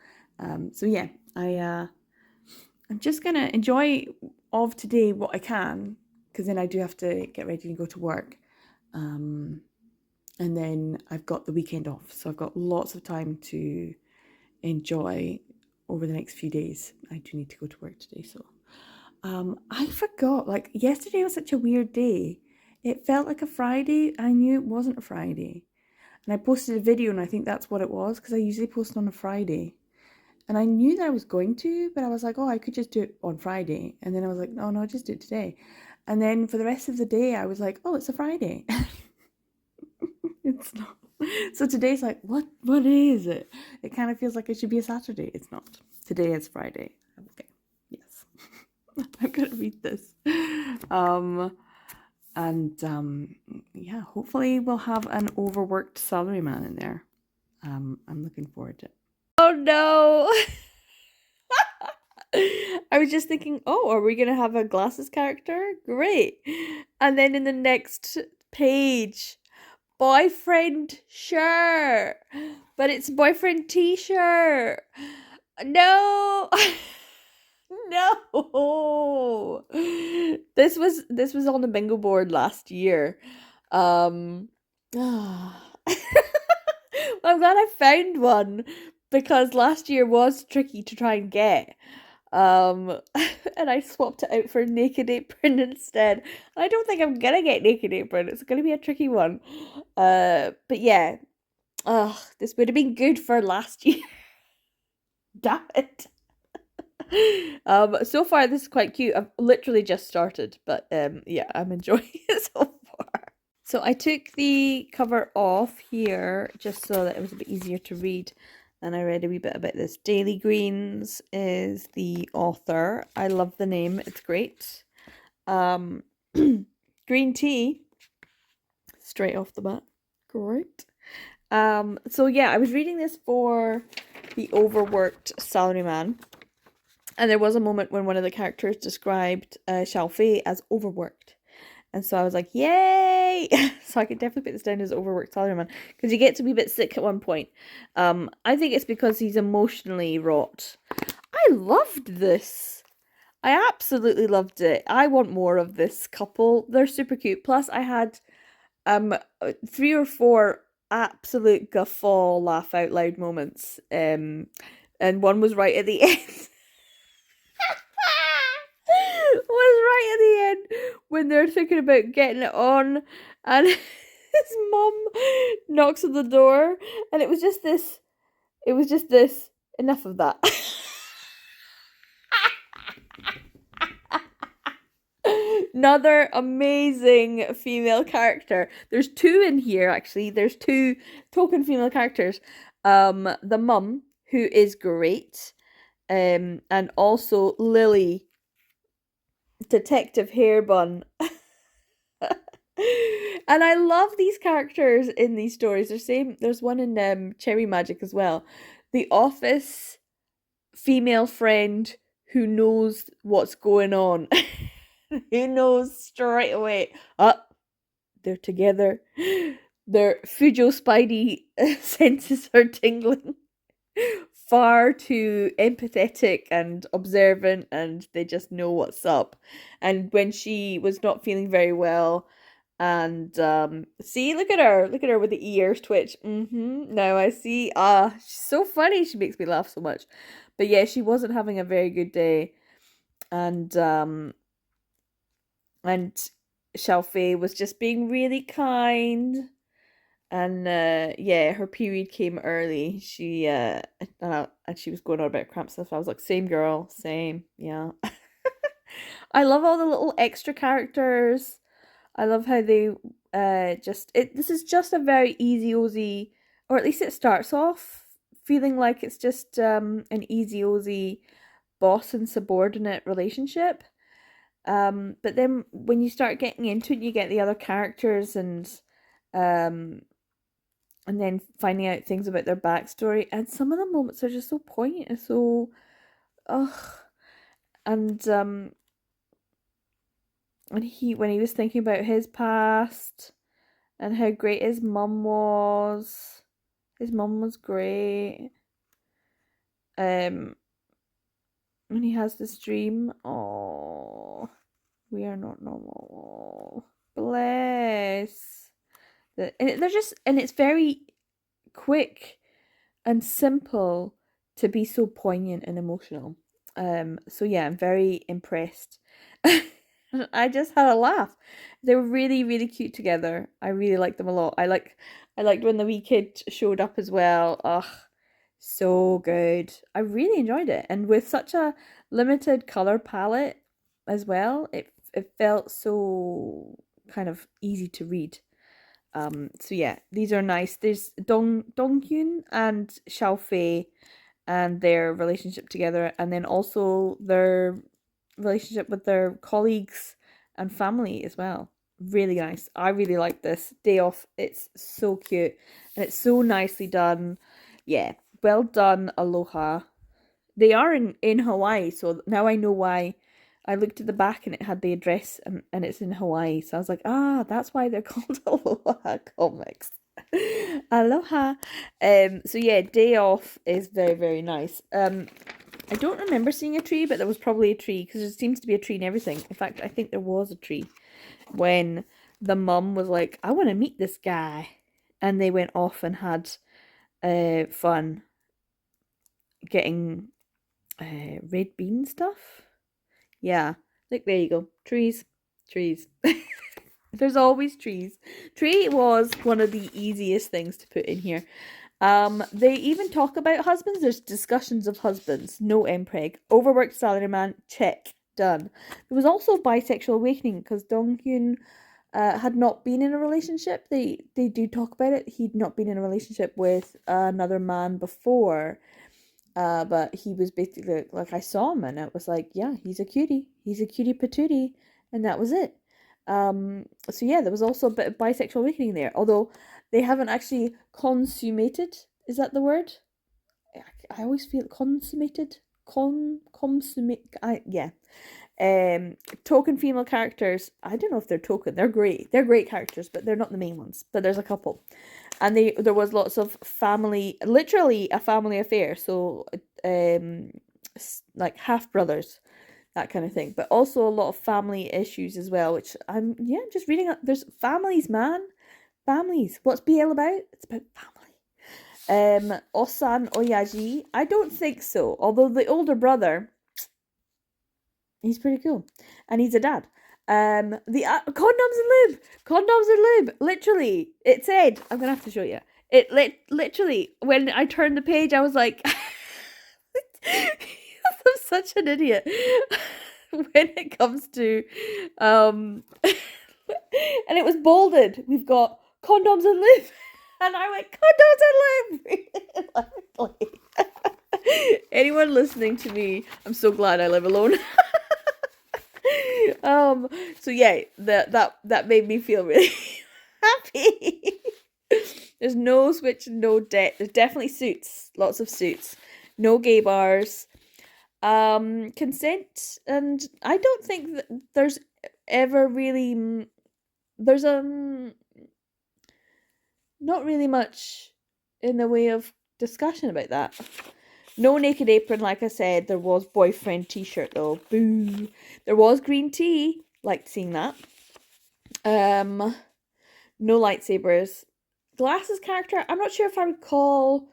So yeah, I'm just gonna enjoy of today what I can, because then I do have to get ready and go to work. And then I've got the weekend off, so I've got lots of time to enjoy over the next few days. I do need to go to work today, so I forgot, like yesterday was such a weird day. It felt like a Friday. I knew it wasn't a Friday. And I posted a video and I think that's what it was because I usually post on a Friday. And I knew that I was going to, but I was like, oh, I could just do it on Friday. And then I was like, no, I'll just do it today. And then for the rest of the day, I was like, oh, it's a Friday. It's not. So today's like, what is it? It kind of feels like it should be a Saturday. It's not. Today is Friday. Okay. Yes. I'm gonna read this. Yeah, hopefully we'll have an overworked salaryman in there. I'm looking forward to it. Oh no! I was just thinking, oh, are we gonna have a glasses character? Great. And then in the next page, boyfriend shirt. But it's boyfriend t-shirt. No. No. This was on the bingo board last year. I'm glad I found one because last year was tricky to try and get. And I swapped it out for Naked Apron instead. I don't think I'm gonna get Naked Apron. It's gonna be a tricky one. But yeah. This would have been good for last year. Damn it. So far this is quite cute. I've literally just started, but yeah, I'm enjoying it so far. So I took the cover off here just so that it was a bit easier to read. And I read a wee bit about this. Daily Greens is the author. I love the name. It's great. Um, green tea, straight off the bat. Great. So yeah, I was reading this for the overworked salaryman. And there was a moment when one of the characters described Xiaofei as overworked. And so I was like, yay! So I could definitely put this down as overworked salaryman because you get to be a bit sick at one point. I think it's because he's emotionally wrought. I loved this. I absolutely loved it. I want more of this couple. They're super cute. Plus, I had 3 or 4 absolute guffaw laugh out loud moments. And one was right at the end. Was right at the end when they're thinking about getting it on, and his mum knocks on the door, and it was just this. It was just this. Enough of that. Another amazing female character. There's 2 in here actually. There's 2 token female characters. The mum, who is great, and also Lily, Detective Hairbun. And I love these characters in these stories. There's one in Cherry Magic as well. The office female friend who knows what's going on. Who knows straight away. They're together. Their Fujo Spidey senses are tingling. Far too empathetic and observant, and they just know what's up. And when she was not feeling very well, and see, look at her with the ears twitch. Now I see. She's so funny. She makes me laugh so much. But yeah, she wasn't having a very good day, and Xiaofei was just being really kind. And yeah, her period came early. And she was going on about cramp stuff. I was like, same girl, same, yeah. I love all the little extra characters. I love how they this is just a very easy ozy, or at least it starts off feeling like it's just an easy ozy boss and subordinate relationship. But then when you start getting into it, you get the other characters um and then finding out things about their backstory, and some of the moments are just so poignant and so ugh. And when he was thinking about his past and how great his mum was. His mum was great. When he has this dream, oh, we are not normal. Bless. And it's very quick and simple to be so poignant and emotional. So yeah, I'm very impressed. I just had a laugh. They were really, really cute together. I really liked them a lot. I liked when the wee kid showed up as well. Ugh, so good. I really enjoyed it. And with such a limited color palette as well, it felt so kind of easy to read. So yeah, these are nice. There's Donghyun and Xiaofei and their relationship together, and then also their relationship with their colleagues and family as well. Really nice. I really like this. Day Off. It's so cute and it's so nicely done. Yeah, well done, Aloha. They are in Hawaii, so now I know why. I looked at the back and it had the address, and it's in Hawaii. So I was like, that's why they're called Aloha Comics. Aloha. So yeah, Day Off is very, very nice. I don't remember seeing a tree, but there was probably a tree because there seems to be a tree in everything. In fact, I think there was a tree when the mum was like, I want to meet this guy. And they went off and had fun getting red bean stuff. Yeah, look, there you go. Trees. Trees. There's always trees. Tree was one of the easiest things to put in here. They even talk about husbands. There's discussions of husbands. No MPreg. Overworked salaryman. Check. Done. There was also bisexual awakening because Donghyun had not been in a relationship. They do talk about it. He'd not been in a relationship with another man before. But he was basically like, I saw him and it was like, yeah, he's a cutie. He's a cutie patootie, and that was it. So yeah, there was also a bit of bisexual awakening there, although they haven't actually consummated. Is that the word? I always feel consummated. Consummate. Yeah. Token female characters. I don't know if they're token. They're great. They're great characters, but they're not the main ones. But there's a couple, and there was lots of family, literally a family affair. So, um, like half brothers, that kind of thing. But also a lot of family issues as well, which I'm just reading. There's families, man, families. What's BL about? It's about family. Osan Oyaji. I don't think so. Although the older brother, he's pretty cool, and he's a dad. The condoms and lube. Literally, it said. I'm gonna have to show you. Literally when I turned the page, I was like, I'm such an idiot when it comes to, and it was bolded. We've got condoms and lube, and I went condoms and lube. Anyone listening to me, I'm so glad I live alone. So yeah, that made me feel really happy. There's no switch, no debt. There's definitely suits, lots of suits. No gay bars. Consent, and I don't think that there's ever really there's not really much in the way of discussion about that. No naked apron, like I said. There was boyfriend t-shirt though. Boo. There was green tea. Liked seeing that. No lightsabers. Glasses character. I'm not sure if I would call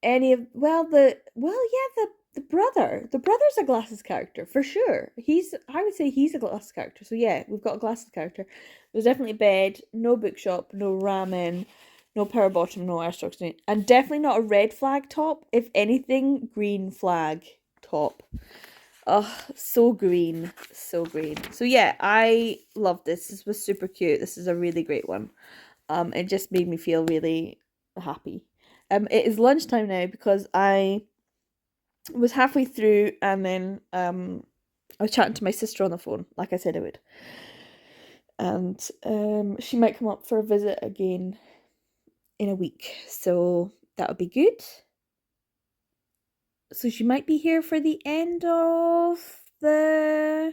any of the brother. The brother's a glasses character for sure. I would say he's a glasses character. So yeah, we've got a glasses character. There's definitely a bed, no bookshop, no ramen, no power bottom, no Airstrokes, and definitely not a red flag top. If anything, green flag top. Oh, so green, so green. So yeah, I love this. This was super cute. This is a really great one. It just made me feel really happy. It is lunchtime now because I was halfway through and then I was chatting to my sister on the phone, like I said I would. And she might come up for a visit again in a week, so that would be good. So she might be here for the end of the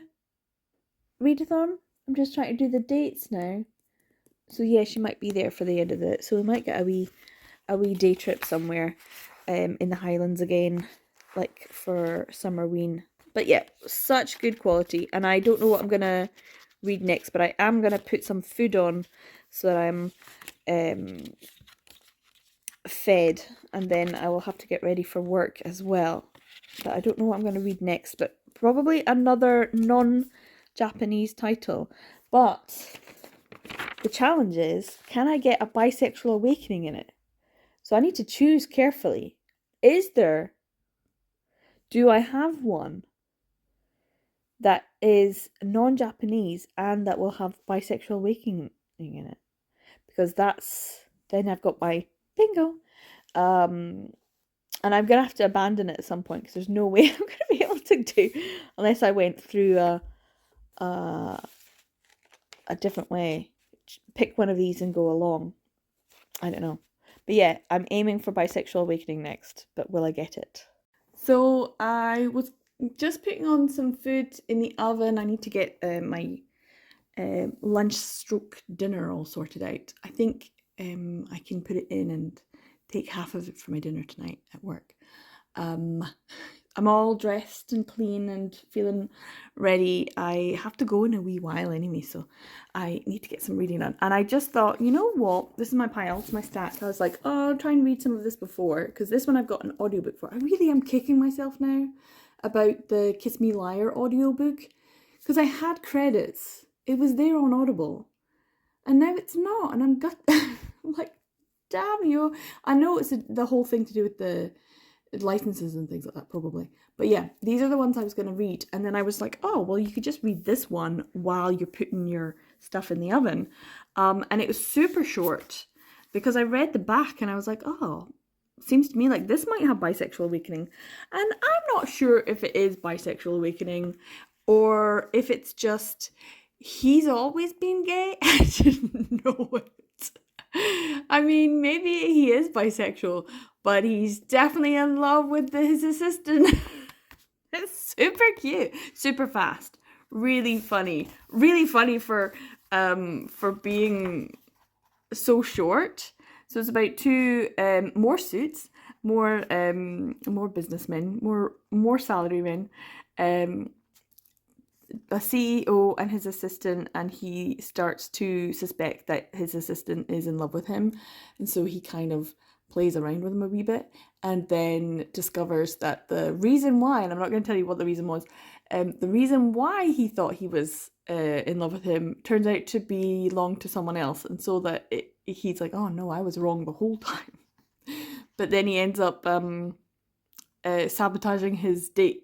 readathon. I'm just trying to do the dates now. So yeah, she might be there for the end of it. So we might get a wee day trip somewhere in the Highlands again, like for summerween. But yeah, such good quality. And I don't know what I'm gonna read next, but I am gonna put some food on so that I'm fed, and then I will have to get ready for work as well. But I don't know what I'm gonna read next, but probably another non-Japanese title. But the challenge is, can I get a bisexual awakening in it? So I need to choose carefully. Do I have one that is non-Japanese and that will have bisexual awakening in it? Because then I've got my bingo. And I'm gonna have to abandon it at some point because there's no way I'm gonna be able to do unless I went through a different way. Pick one of these and go along. I don't know. But yeah, I'm aiming for bisexual awakening next, but will I get it? So I was just putting on some food in the oven. I need to get my lunch stroke dinner all sorted out. I think I can put it in and take half of it for my dinner tonight at work. I'm all dressed and clean and feeling ready. I have to go in a wee while anyway, so I need to get some reading done. And I just thought, you know what? This is my pile, it's my stack. I was like, oh, I'll try and read some of this before, because this one I've got an audiobook for. I really am kicking myself now about the Kiss Me Liar audiobook, because I had credits. It was there on Audible, and now it's not, and I'm like, damn you. I know it's the whole thing to do with the licenses and things like that, probably. But yeah, these are the ones I was going to read. And then I was like, oh, well, you could just read this one while you're putting your stuff in the oven. And it was super short because I read the back and I was like, oh, seems to me like this might have bisexual awakening. And I'm not sure if it is bisexual awakening or if it's just he's always been gay. I didn't know it. I mean, maybe he is bisexual, but he's definitely in love with his assistant. It's super cute, super fast, really funny for being so short. So it's about two more suits, more businessmen, more salarymen, um, a CEO and his assistant, and he starts to suspect that his assistant is in love with him, and so he kind of plays around with him a wee bit, and then discovers that the reason why, and I'm not going to tell you what the reason was, the reason why he thought he was in love with him turns out to belong to someone else, and so that he's like, oh no, I was wrong the whole time. But then he ends up sabotaging his date.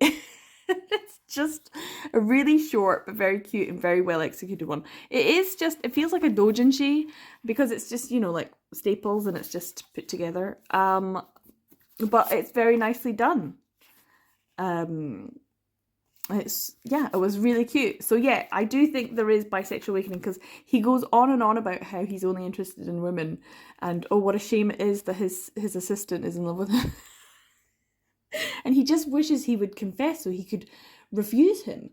It's just a really short but very cute and very well executed one. It feels like a doujinshi because it's just, like staples and it's just put together. But it's very nicely done. It was really cute. So yeah, I do think there is bisexual awakening because he goes on and on about how he's only interested in women and oh, what a shame it is that his assistant is in love with him. And he just wishes he would confess so he could refuse him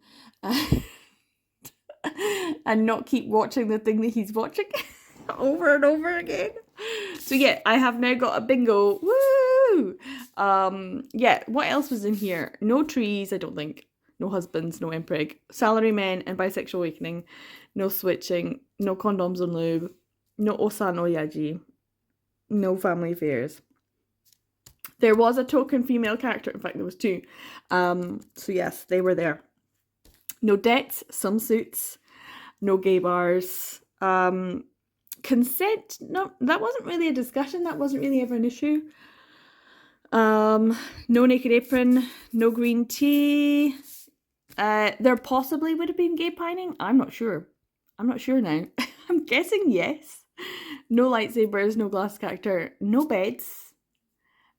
and not keep watching the thing that he's watching over and over again. So yeah, I have now got a bingo. Woo! Yeah, what else was in here? No trees, I don't think. No husbands, no impreg. Salarymen and bisexual awakening. No switching. No condoms and lube. No osa no yaji. No family affairs. There was a token female character. In fact, there was two. So yes, they were there. No debts, some suits. No gay bars. Consent, no, that wasn't really a discussion. That wasn't really ever an issue. No naked apron. No green tea. There possibly would have been gay pining. I'm not sure. I'm not sure now. I'm guessing yes. No lightsabers. No glass character. No beds.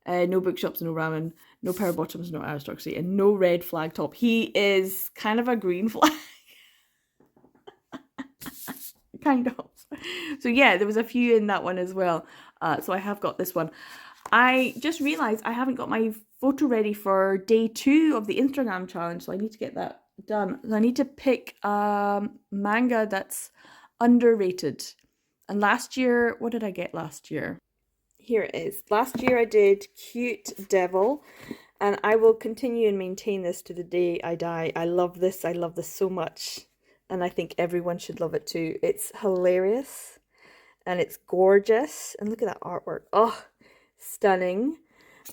No bookshops, no ramen, no pair of bottoms, no aristocracy, and no red flag top. He is kind of a green flag. Kind of. So yeah, there was a few in that one as well. So I have got this one. I just realised I haven't got my photo ready for day 2 of the Instagram challenge, so I need to get that done. I need to pick manga that's underrated. And last year, what did I get last year? Here it is. Last year I did Cute Devil, and I will continue and maintain this to the day I die. I love this. I love this so much, and I think everyone should love it too. It's hilarious, and it's gorgeous, and look at that artwork. Oh, stunning,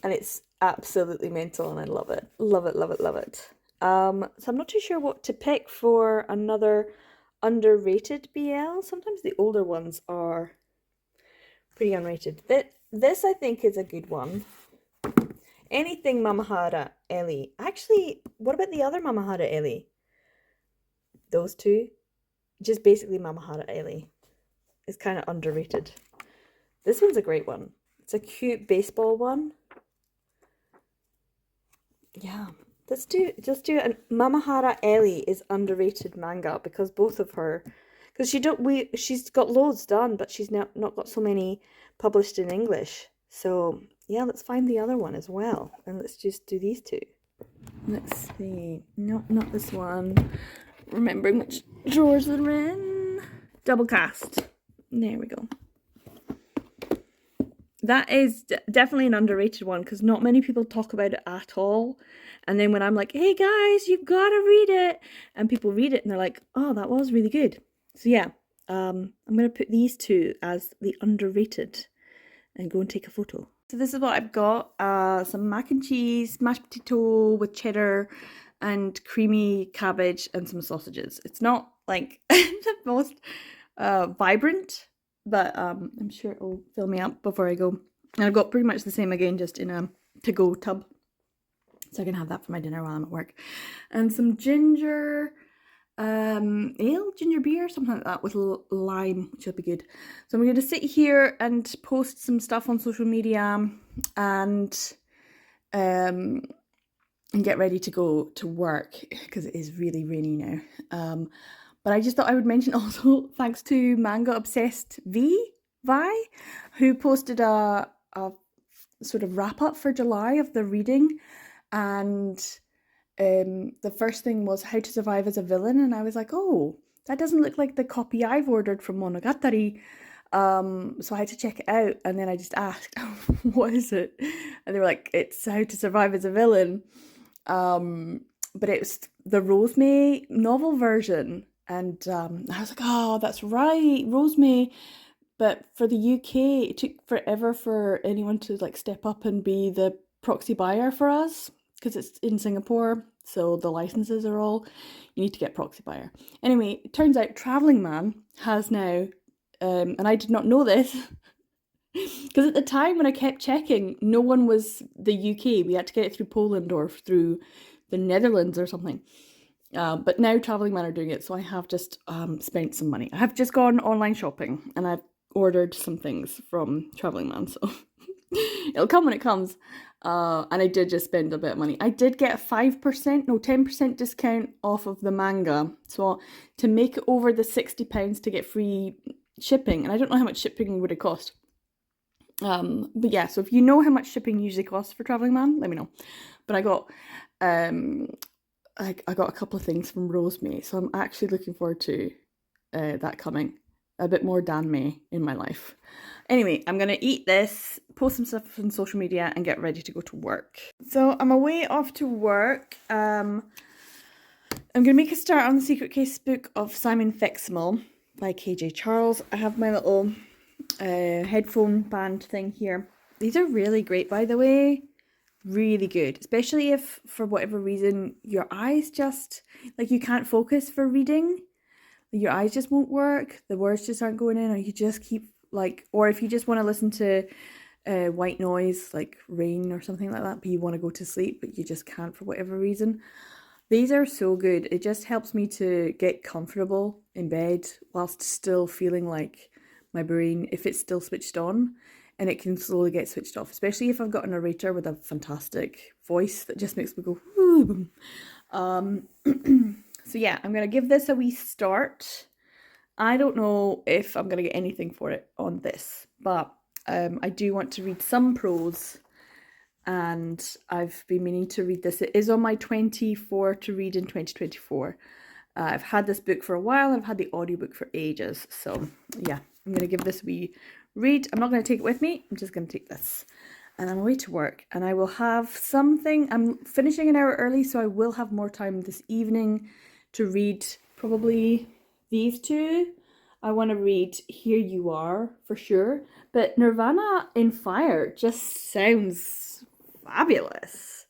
and it's absolutely mental, and I love it. Love it, love it, love it. So I'm not too sure what to pick for another underrated BL. Sometimes the older ones are pretty unrated. This I think is a good one. Anything Mamahara Ellie. Actually, what about the other Mamahara Ellie? Those two? Just basically Mamahara Ellie. It's kind of underrated. This one's a great one. It's a cute baseball one. Yeah. Just do it. Mamahara Ellie is underrated manga because both of her, because she's got loads done, but she's not got so many published in English. So yeah, let's find the other one as well, and let's just do these two. Let's see. No, not this one. Remembering which drawers they're in. Double cast. There we go. That is definitely an underrated one because not many people talk about it at all. And then when I'm like, hey guys, you've got to read it. And people read it and they're like, oh, that was really good. So yeah, I'm going to put these two as the underrated and go and take a photo. So this is what I've got. Some mac and cheese, mashed potato with cheddar and creamy cabbage and some sausages. It's not like the most vibrant, but I'm sure it'll fill me up before I go. And I've got pretty much the same again, just in a to-go tub. So I can have that for my dinner while I'm at work. And some ginger ale, ginger beer, something like that with lime, which will be good. So I'm going to sit here and post some stuff on social media and get ready to go to work because it is really rainy now. But I just thought I would mention also thanks to Manga Obsessed Vi, who posted a sort of wrap up for July of the reading, and the first thing was How to Survive as a Villain, and I was like, oh, that doesn't look like the copy I've ordered from Monogatari. So I had to check it out, and then I just asked, what is it? And they were like, it's How to Survive as a Villain. But it was the Rosemary novel version, and I was like, oh, that's right, Rosemary. But for the UK, it took forever for anyone to like step up and be the proxy buyer for us because it's in Singapore, so the licenses are all, you need to get proxy buyer. Anyway, it turns out Travelling Man has now, and I did not know this, because at the time when I kept checking, no one was the UK. We had to get it through Poland or through the Netherlands or something. But now Travelling Man are doing it, so I have just spent some money. I have just gone online shopping and I've ordered some things from Travelling Man, so it'll come when it comes. And I did just spend a bit of money. I did get a 10% discount off of the manga. So to make it over the £60 to get free shipping, and I don't know how much shipping would it cost. But yeah, so if you know how much shipping usually costs for Travelling Man, let me know. But I got I got a couple of things from Rosemary, so I'm actually looking forward to that coming. A bit more Dan May in my life. Anyway, I'm going to eat this, post some stuff on social media, and get ready to go to work. So I'm away off to work. I'm going to make a start on the Secret Case book of Simon Fixmal by KJ Charles. I have my little headphone band thing here. These are really great, by the way. Really good, especially if for whatever reason your eyes just, like, you can't focus for reading, your eyes just won't work, the words just aren't going in, or you just keep like, or if you just want to listen to white noise like rain or something like that, but you want to go to sleep but you just can't for whatever reason, these are so good. It just helps me to get comfortable in bed whilst still feeling like my brain, if it's still switched on, and it can slowly get switched off, especially if I've got a narrator with a fantastic voice that just makes me go, whoo. So yeah, I'm going to give this a wee start. I don't know if I'm going to get anything for it on this, but I do want to read some prose, and I've been meaning to read this. It is on my 24 to read in 2024. I've had this book for a while, and I've had the audiobook for ages, so yeah, I'm going to give this a wee read. I'm not going to take it with me, I'm just going to take this. And I'm away to work, and I will have something. I'm finishing an hour early, so I will have more time this evening to read probably these two. I want to read Here You Are for sure, but Nirvana in Fire just sounds fabulous.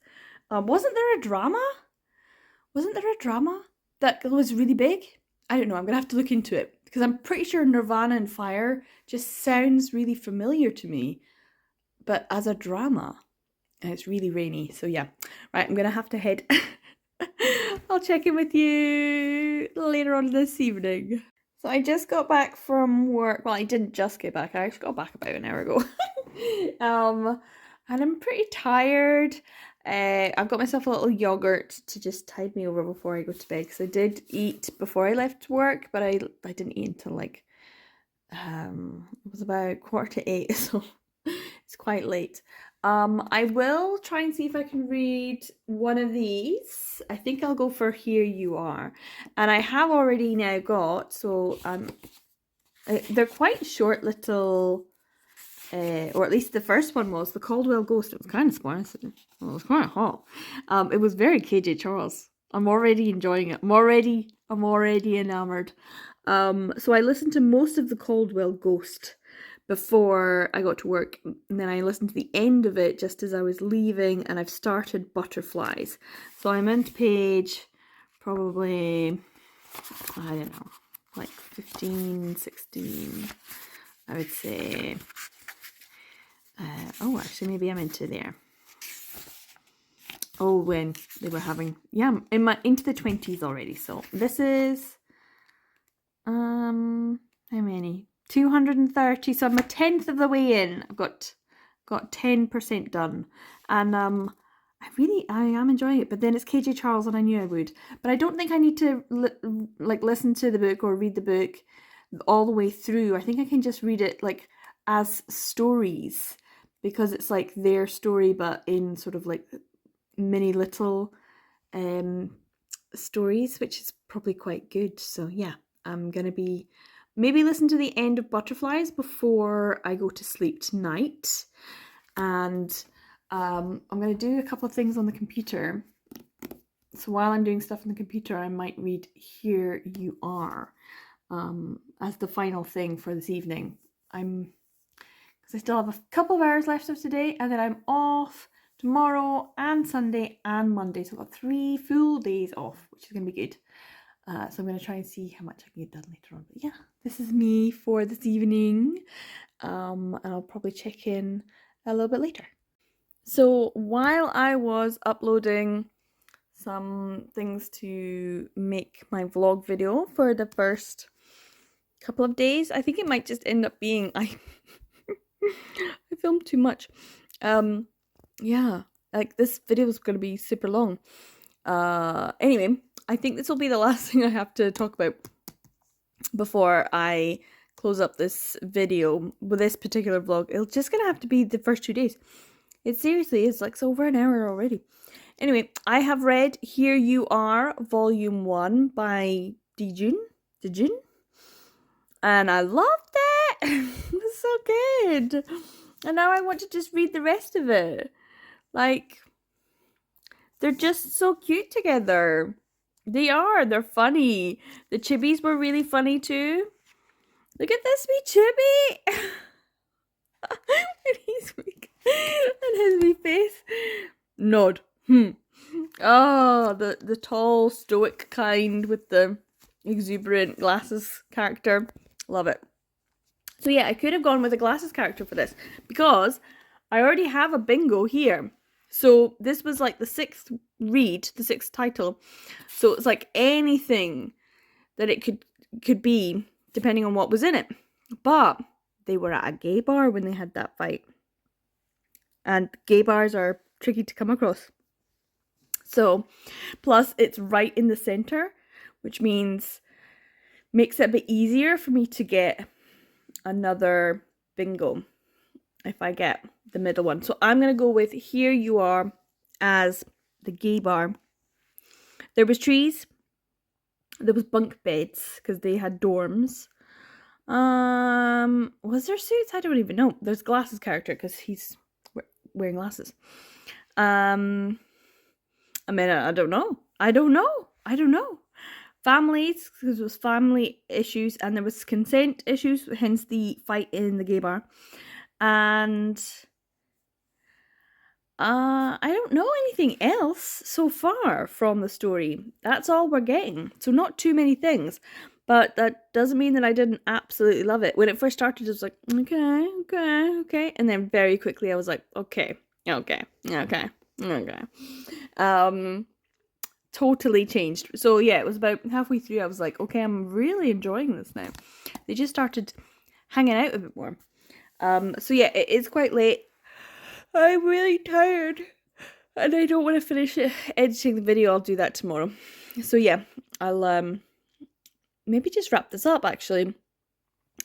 Wasn't there a drama? Wasn't there a drama that was really big? I don't know, I'm going to have to look into it, because I'm pretty sure Nirvana in Fire just sounds really familiar to me, but as a drama. And it's really rainy, so yeah. Right, I'm going to have to head. I'll check in with you later on this evening. So I just got back from work. Well, I didn't just get back. I actually got back about an hour ago. And I'm pretty tired. I've got myself a little yogurt to just tide me over before I go to bed, because I did eat before I left work, but I didn't eat until like it was about 7:45, so it's quite late. I will try and see if I can read one of these. I think I'll go for Here You Are. And I have already now got, so they're quite short little, or at least the first one was, The Caldwell Ghost. It was kind of spicy. Well, it was quite hot. It was very KJ Charles. I'm already enjoying it. I'm already enamored. So I listened to most of The Caldwell Ghost before I got to work, and then I listened to the end of it just as I was leaving, and I've started Butterflies. So I'm on page probably, I don't know, like 15, 16, I would say. Oh, actually, maybe I'm into there. Oh, when they were having, yeah, into the 20s already. So this is, how many? 230. So I'm a tenth of the way in. I've got 10% done, and I am enjoying it. But then it's KJ Charles, and I knew I would. But I don't think I need to like listen to the book or read the book all the way through. I think I can just read it like as stories, because it's like their story, but in sort of like mini little stories, which is probably quite good. So yeah, I'm gonna be maybe listen to the end of Butterflies before I go to sleep tonight, and I'm gonna do a couple of things on the computer. So while I'm doing stuff on the computer, I might read Here You Are as the final thing for this evening. Because I still have a couple of hours left of today, and then I'm off tomorrow and Sunday and Monday. So I've got 3 full days off, which is going to be good. So I'm going to try and see how much I can get done later on. But yeah, this is me for this evening. And I'll probably check in a little bit later. So while I was uploading some things to make my vlog video for the first couple of days, I think it might just end up being I filmed too much. Yeah, like this video is going to be super long. Anyway, I think this will be the last thing I have to talk about before I close up this video with this particular vlog. It's just gonna have to be the first 2 days. It seriously is like it's over an hour already. Anyway, I have read Here You Are, Volume 1 by Dijun, and I loved it. It was so good. And now I want to just read the rest of it. Like, they're just so cute together. They are. They're funny. The chibis were really funny too. Look at this wee chibi. And he's weak. And his wee face. Nod. Oh, the tall, stoic kind with the exuberant glasses character. Love it. So yeah, I could have gone with a glasses character for this, because I already have a bingo here. So this was like the 6th read, the 6th title. So it's like anything that it could be, depending on what was in it. But they were at a gay bar when they had that fight. And gay bars are tricky to come across. So, plus it's right in the center, which means makes it a bit easier for me to get another bingo if I get the middle one. So I'm going to go with Here You Are as the gay bar. There was trees. There was bunk beds because they had dorms. Was there suits? I don't even know. There's glasses character because he's wearing glasses. I mean, I don't know. Families, because it was family issues, and there was consent issues, hence the fight in the gay bar. And I don't know anything else so far from the story. That's all we're getting. So not too many things. But that doesn't mean that I didn't absolutely love it. When it first started, it was like, okay. And then very quickly I was like, okay. Totally changed. So yeah, it was about halfway through. I was like, okay, I'm really enjoying this now. They just started hanging out a bit more. So yeah, it is quite late. I'm really tired, and I don't want to finish editing the video. I'll do that tomorrow. So yeah, I'll maybe just wrap this up actually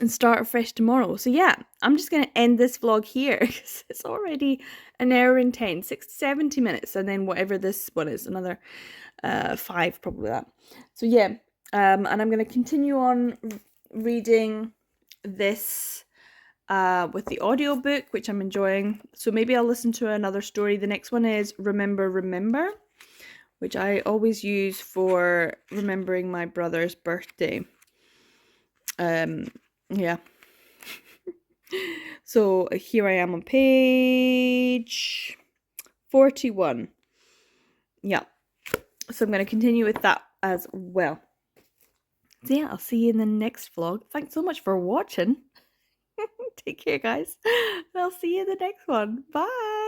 and start afresh tomorrow. So yeah, I'm just going to end this vlog here because it's already an hour and 10, 70 minutes, and then whatever this one is, another 5 probably that. So yeah, and I'm going to continue on reading this with the audiobook, which I'm enjoying. So maybe I'll listen to another story. The next one is Remember, which I always use for remembering my brother's birthday. Yeah. So here I am on page 41. Yeah. So I'm going to continue with that as well. So yeah, I'll see you in the next vlog. Thanks so much for watching. Take care, guys. I'll see you in the next one. Bye.